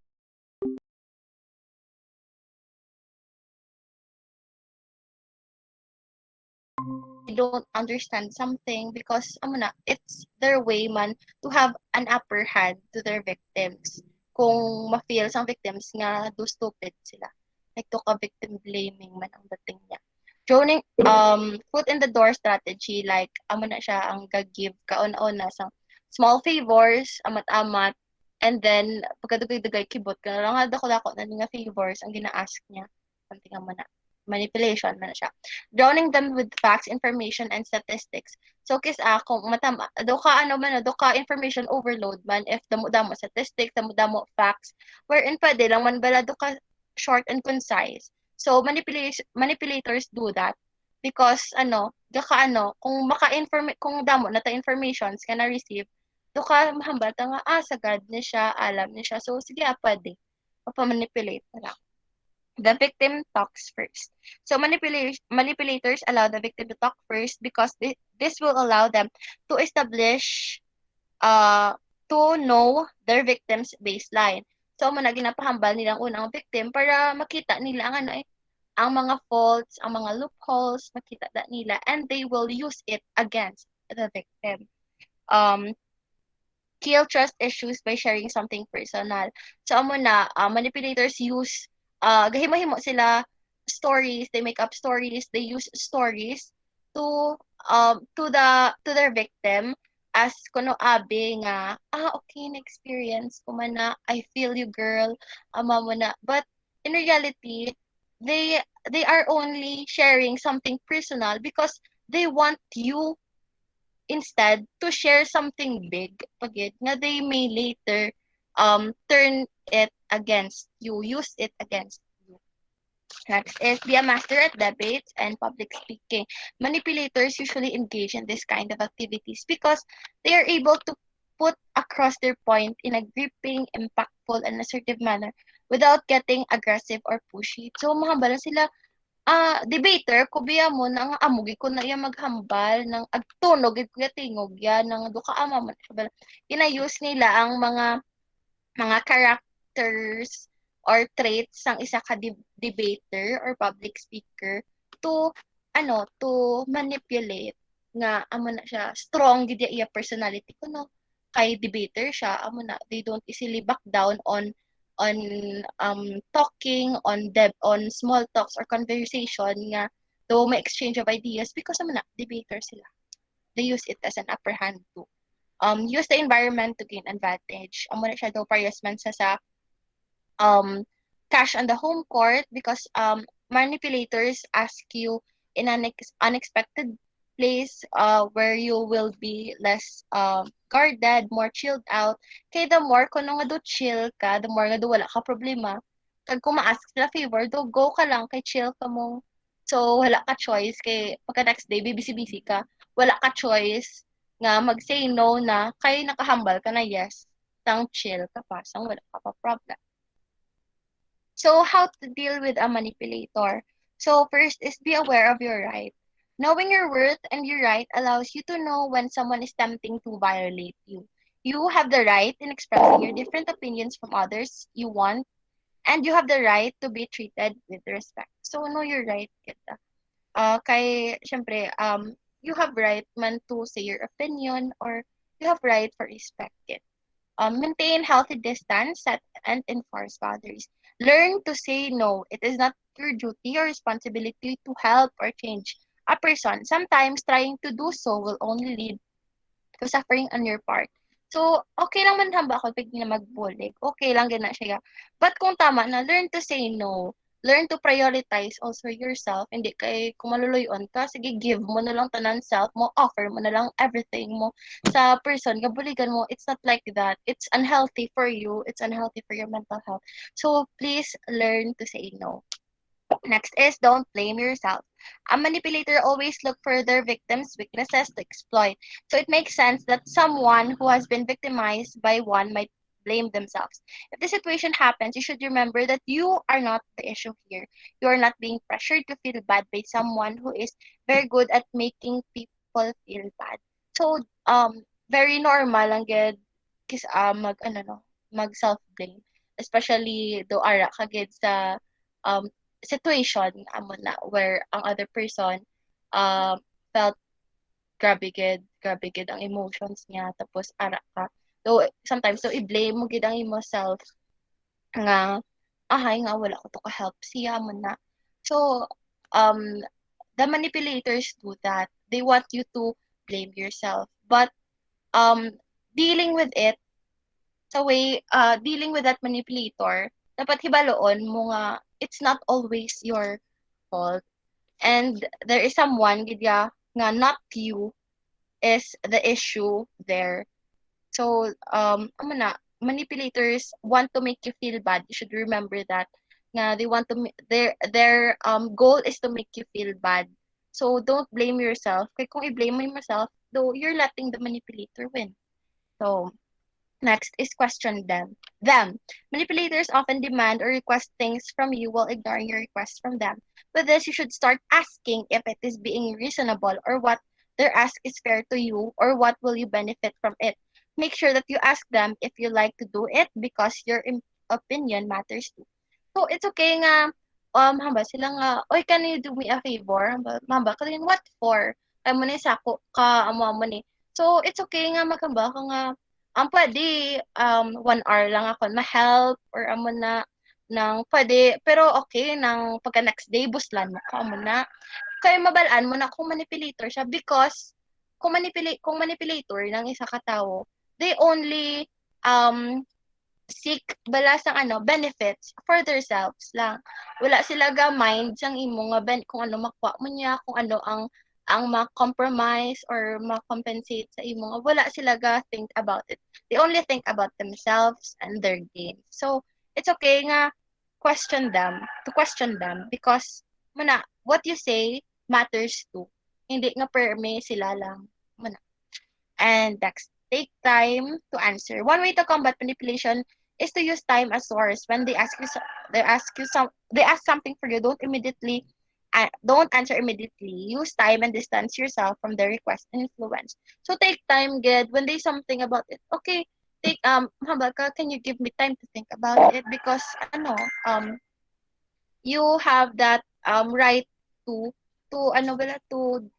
they don't understand something because amo na it's their way man to have an upper hand to their victims. Kung ma-feel sang victims nga do stupid sila. Like to ka victim blaming man ang dating niya. Joining foot in the door strategy like amo na siya ang gag-give kauna-una sang small favors amat-amat and then pagkadugay-dugay kibot ka na lang dako-dako na nga favors ang gina-ask niya something amo na manipulation man na siya. Drowning them with facts, information, and statistics. So, kung matama, do ka, ano man, do ka information overload man, if damo-damo statistics, damo-damo facts, wherein pwede lang man bala, do ka short and concise. So, manipulators do that because, kung kung damo na ta informations ka na receive, do ka mahambal ta nga, sagad ni siya, alam ni siya. So, sige, pwede. Mapamanipulate na lang. The victim talks first. So manipulators allow the victim to talk first because this will allow them to establish to know their victim's baseline. So mo na ginapahambal nilang unang victim para makita nila ang ang mga faults, ang mga loopholes, makita na nila and they will use it against the victim. Kill trust issues by sharing something personal. So amo na manipulators use gahimo-himo sila stories, they make up stories, they use stories to their victim as kuno abi nga okay na experience ko man na I feel you girl ama mo na but in reality they are only sharing something personal because they want you instead to share something big pagid nga they may later turn it against you, use it against you. Next is be a master at debates and public speaking. Manipulators usually engage in this kind of activities because they are able to put across their point in a gripping, impactful, and assertive manner without getting aggressive or pushy. So, mahambala sila debater kubiya mo nang amugi ko na iya maghambal ng agtunog gid kuya tingog ya ng duka ama man ina-use nila ang mga characters or traits sang isa ka debater or public speaker to to manipulate nga amo na siya strong gid iya personality kuno kay debater siya amo na they don't easily back down on talking on small talks or conversation nga though may exchange of ideas because naman na debater sila they use it as an upper hand too use the environment to gain advantage amo na siya daw parehas man sa cash on the home court because manipulators ask you in an unexpected place where you will be less guarded, more chilled out. Kaya the more kung nga do chill ka, the more nga do wala ka problema. Kag kung ma-ask sila favor, do go ka lang kay chill ka mo. So wala ka choice kay pagka next day busy-busy ka. Wala ka choice nga mag-say no na kay nakahambal ka na yes. bastang chill ka pa, sang wala ka pa problem. So, how to deal with a manipulator? So, first is be aware of your right. Knowing your worth and your right allows you to know when someone is tempting to violate you. You have the right in expressing your different opinions from others you want, and you have the right to be treated with respect. So, know your right, kita. Syempre, you have right man to say your opinion or you have right for respect, kit. Maintain healthy distance, set and enforce boundaries. Learn to say no. It is not your duty or responsibility to help or change a person. Sometimes trying to do so will only lead to suffering on your part. So, okay lang man hamba ako pag na magbulig. Okay lang gina siya. But kung tama na, learn to say no. Learn to prioritize also yourself. Hindi kay kung maluluyon ka, sige give mo na lang tanan self mo, offer mo na lang everything mo sa person. Gabuligan mo, it's not like that. It's unhealthy for you. It's unhealthy for your mental health. So, please learn to say no. Next is don't blame yourself. A manipulator always look for their victims' weaknesses to exploit. So it makes sense that someone who has been victimized by one might blame themselves. If the situation happens, you should remember that you are not the issue here. You are not being pressured to feel bad by someone who is very good at making people feel bad. So very normal lang gid kis mag ano no, mag self-blame. Especially do ara kagid sa um situation amo na where ang other person felt grabe gid ang emotions niya tapos ara ka. So sometimes so i-blame mo gid ang imo self nga ahay nga wala ko to ka help siya mo na. So um the manipulators do that. They want you to blame yourself. But um dealing with it sa way dealing with that manipulator dapat hibaloon mo nga it's not always your fault. And there is someone gidya nga not you is the issue there. So amo na manipulators want to make you feel bad. You should remember that nga they want to their goal is to make you feel bad. So don't blame yourself. Kaya kung i-blame mo yourself, though you're letting the manipulator win. So next is question them. Them. Manipulators often demand or request things from you while ignoring your requests from them. With this, you should start asking if it is being reasonable or what their ask is fair to you or what will you benefit from it. Make sure that you ask them if you like to do it because your opinion matters too. So it's okay nga hamba sila nga oy can you do me a favor hamba kalin what for kay mo ni sako ka amo ni so it's okay nga magamba ka nga puwede, 1 hour lang ako ma-help or amo na ng puwede pero okay ng pagka next day buslan mo ka amo na. Kaya mabalaan mo na kung manipulator siya because kung manipulator ng isa ka tawo, they only, seek bala sang ano, benefits for themselves lang. Wala sila ga-mind sang imo nga kung ano makuha mo niya, kung ano ang ma-compromise or ma-compensate sa imo nga wala sila ga-think about it. They only think about themselves and their gain. So, it's okay nga to question them because muna, what you say matters too. Hindi nga perme sila lang. Muna. And next, take time to answer. One way to combat manipulation is to use time as source. When they ask something for you, don't answer immediately. Use time and distance yourself from the request and influence. So take time, good. When they something about it, okay, take haba ka, can you give me time to think about it? Because ano, you have that right to ano bala to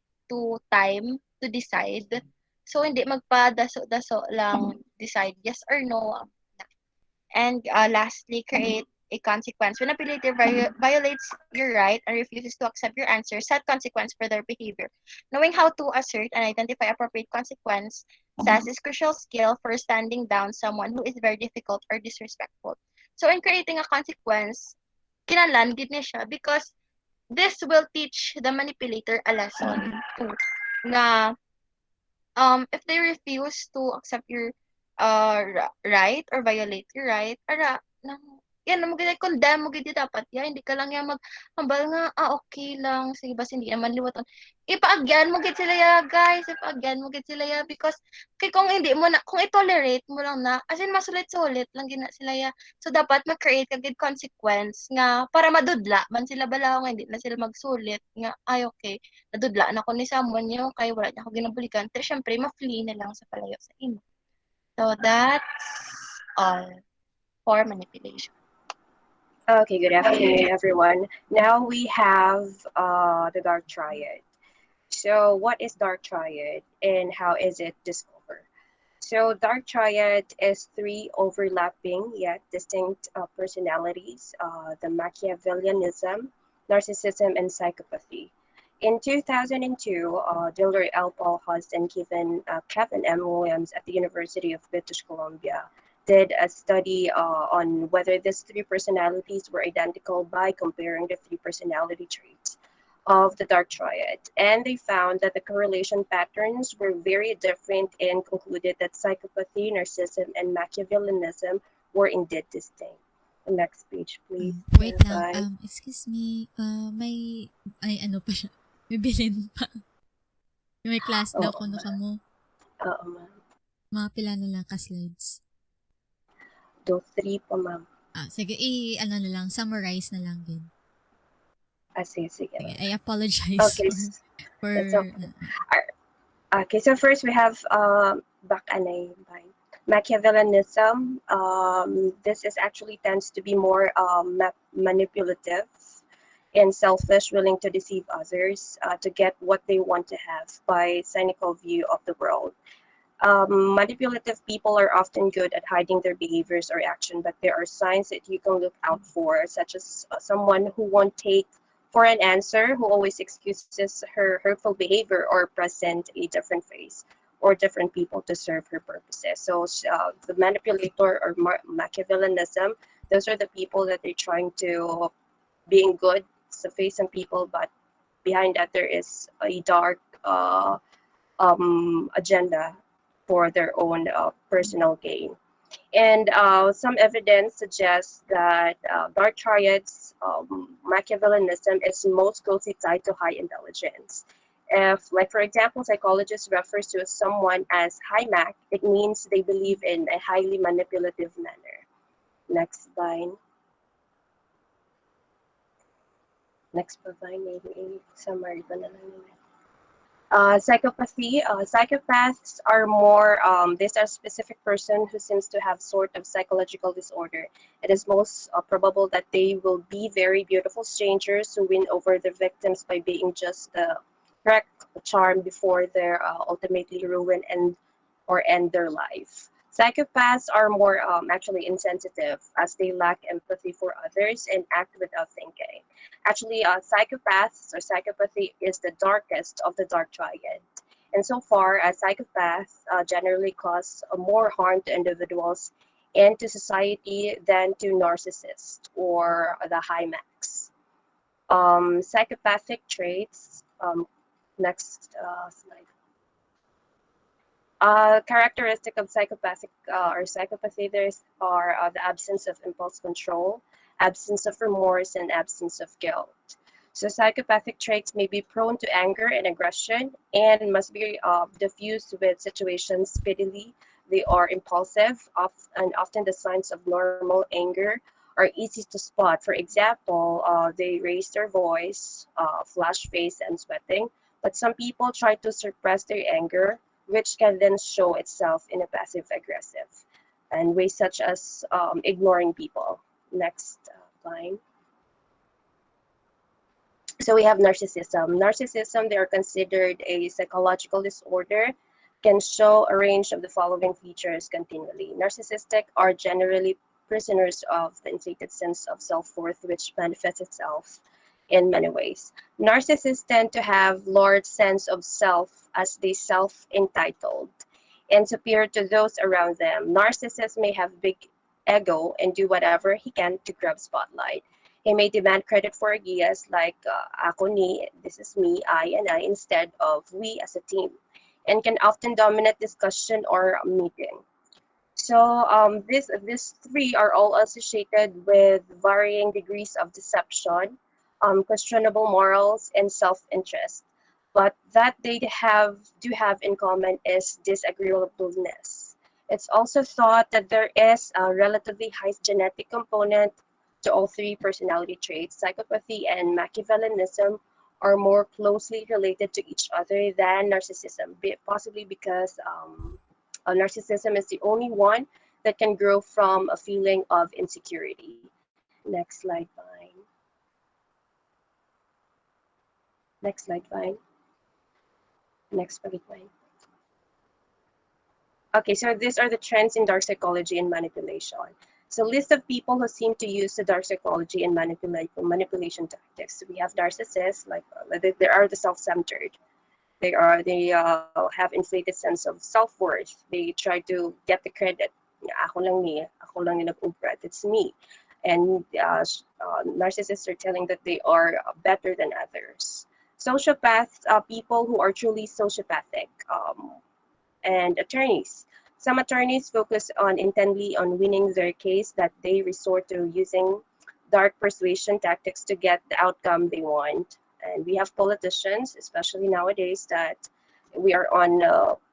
time to decide. So hindi magpadaso-daso lang decide yes or no. And lastly, create a consequence. When a manipulator violates your right and refuses to accept your answer, set consequence for their behavior. Knowing how to assert and identify appropriate consequence is crucial skill for standing down someone who is very difficult or disrespectful. So in creating a consequence, kinalan gid ni siya because this will teach the manipulator a lesson too. Na if they refuse to accept your right or violate your right, ara nang yan mo gid condemn mo gid dapat ya hindi ka lang ya maghambal nga okay lang sige basta hindi naman liwaton ipaagyan mo gid sila ya guys ipaagyan mo gid sila ya because kay kung hindi mo na kung i-tolerate mo lang na as in masulit-sulit lang gina sila ya so dapat ma-create ka gid consequence nga para madudla man sila bala nga hindi na sila magsulit nga ay okay nadudla na ko ni someone yung kay wala niya ako ginabulikan pero syempre ma-flee na lang sa palayo sa imo so that's all for manipulation. Okay, good afternoon, everyone. Now we have the dark triad. So, what is dark triad and how is it discovered? So, dark triad is three overlapping yet distinct personalities: the Machiavellianism, narcissism, and psychopathy. In 2002, Diller L. Paul Hust and Kevin M. Williams at the University of British Columbia did a study on whether these three personalities were identical by comparing the three personality traits of the dark triad. And they found that the correlation patterns were very different and concluded that psychopathy, narcissism, and Machiavellianism were indeed distinct. The next page, please. Wait lang. Clarify. Excuse me. Ay, ano pa siya? May bilin pa. May class daw Oo, kuno ka mo. oo, ma'am. Mga pila na lang ka slides. Do three pa, ma'am. Sige, ano na lang, summarize na lang din. Sige, sige. Sige, I apologize Okay, for it's okay. Okay, so first we have back anay by Machiavellianism. This is actually tends to be more manipulative and selfish, willing to deceive others to get what they want to have by cynical view of the world. Manipulative people are often good at hiding their behaviors or action, but there are signs that you can look out for, such as someone who won't take for an answer, who always excuses her hurtful behavior or present a different face or different people to serve her purposes. So the manipulator or Machiavellianism, those are the people that they're trying to being good to face some people, but behind that there is a dark agenda for their own personal gain. And some evidence suggests that dark triads Machiavellianism is most closely tied to high intelligence. If, like for example, psychologists refers to someone as high Mac, it means they believe in a highly manipulative manner. Next line. Next line, maybe summary pa na lang yun. Psychopathy. Psychopaths are more, these are specific person who seems to have sort of psychological disorder. It is most probable that they will be very beautiful strangers who win over the victims by being just the correct charm before they're ultimately ruin and or end their life. Psychopaths are more actually insensitive as they lack empathy for others and act without thinking. Actually, psychopaths or psychopathy is the darkest of the dark triad. And so far, psychopaths generally cause more harm to individuals and to society than to narcissists or the high max. Psychopathic traits. Next slide. Characteristic of psychopathic or psychopathy there's are the absence of impulse control, absence of remorse, and absence of guilt. So psychopathic traits may be prone to anger and aggression and must be diffused with situations speedily. They are impulsive, and often the signs of normal anger are easy to spot. For example, they raise their voice, flash face, and sweating. But some people try to suppress their anger, which can then show itself in a passive aggressive and ways such as ignoring people. Next line. So we have narcissism. Narcissism, they are considered a psychological disorder, can show a range of the following features continually. Narcissistic are generally prisoners of the inflated sense of self-worth, which manifests itself in many ways. Narcissists tend to have large sense of self as they self-entitled and superior to those around them. Narcissists may have big ego and do whatever he can to grab spotlight. He may demand credit for ideas like ako ni, this is me, I and I, instead of we as a team, and can often dominate discussion or meeting. So these three are all associated with varying degrees of deception, questionable morals, and self-interest. But that they have in common is disagreeableness. It's also thought that there is a relatively high genetic component to all three personality traits. Psychopathy and Machiavellianism are more closely related to each other than narcissism, possibly because narcissism is the only one that can grow from a feeling of insecurity. Next slide, Vine. Next slide, Vine. Next slide, Vine. Okay, so these are the trends in dark psychology and manipulation. So list of people who seem to use the dark psychology and manipulation tactics. We have narcissists, like they are the self-centered. They have inflated sense of self-worth. They try to get the credit. Ako lang yung nag-ubrat. It's me. And narcissists are telling that they are better than others. Sociopaths, people who are truly sociopathic, and attorneys. Some attorneys focus on intently on winning their case that they resort to using dark persuasion tactics to get the outcome they want. And we have politicians, especially nowadays that we are on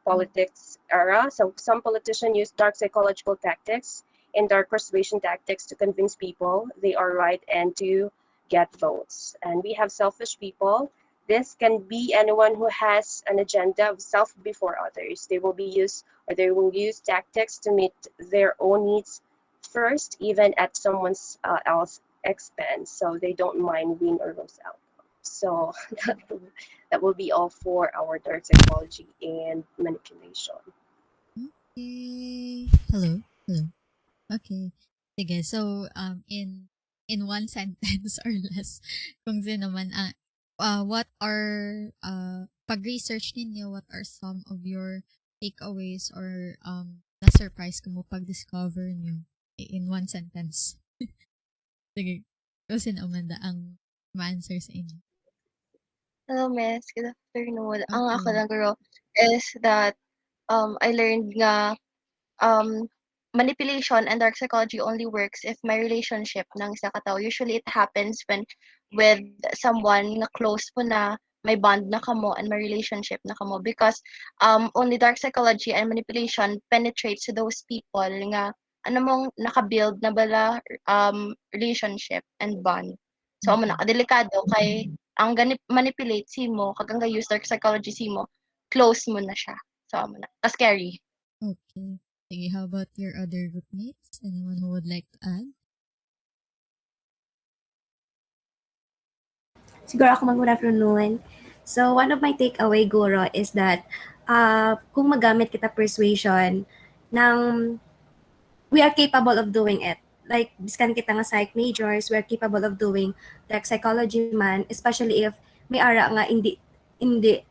politics era. So some politicians use dark psychological tactics and dark persuasion tactics to convince people they are right and to get votes. And we have selfish people. This can be anyone who has an agenda of self before others. They will use tactics to meet their own needs first, even at someone's else expense. So they don't mind win or lose out. So that will be all for our dark psychology and manipulation. Okay. Hello. Hello. Okay. Sige. So, in one sentence or less, kung sino man, what are, pag-research ninyo, what are some of your takeaways or, na-surprise kung mo pag-discover nyo in one sentence? Sige. Kung sino man ang ma-answer sa inyo. Hello, miss. Good afternoon. Ang ako Okay. lang guro is that I learned nga um manipulation and dark psychology only works if my relationship ng isa ka tao. Usually it happens when with someone na close po na may bond na kamo and may relationship na kamo because only dark psychology and manipulation penetrates to those people nga ano mong nakabuild na bala relationship and bond. So amo na Mm-mm. delikado kay ang manipulate simo kag ang use dark psychology simo close mo na siya. So amo na. Scary. Okay. Sige, how about your other groupmates? Anyone who would like to add? Siguro ako good afternoon. So, one of my takeaway, Guro, is that kung magamit kita persuasion, ng, we are capable of doing it. Like, biskan kita nga psych majors, we are capable of doing like psychology man, especially if may ara nga hindi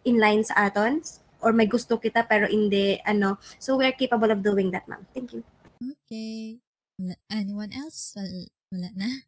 inline sa aton or may gusto kita pero hindi ano. So, we are capable of doing that, ma'am. Thank you. Okay. Anyone else? Wala na?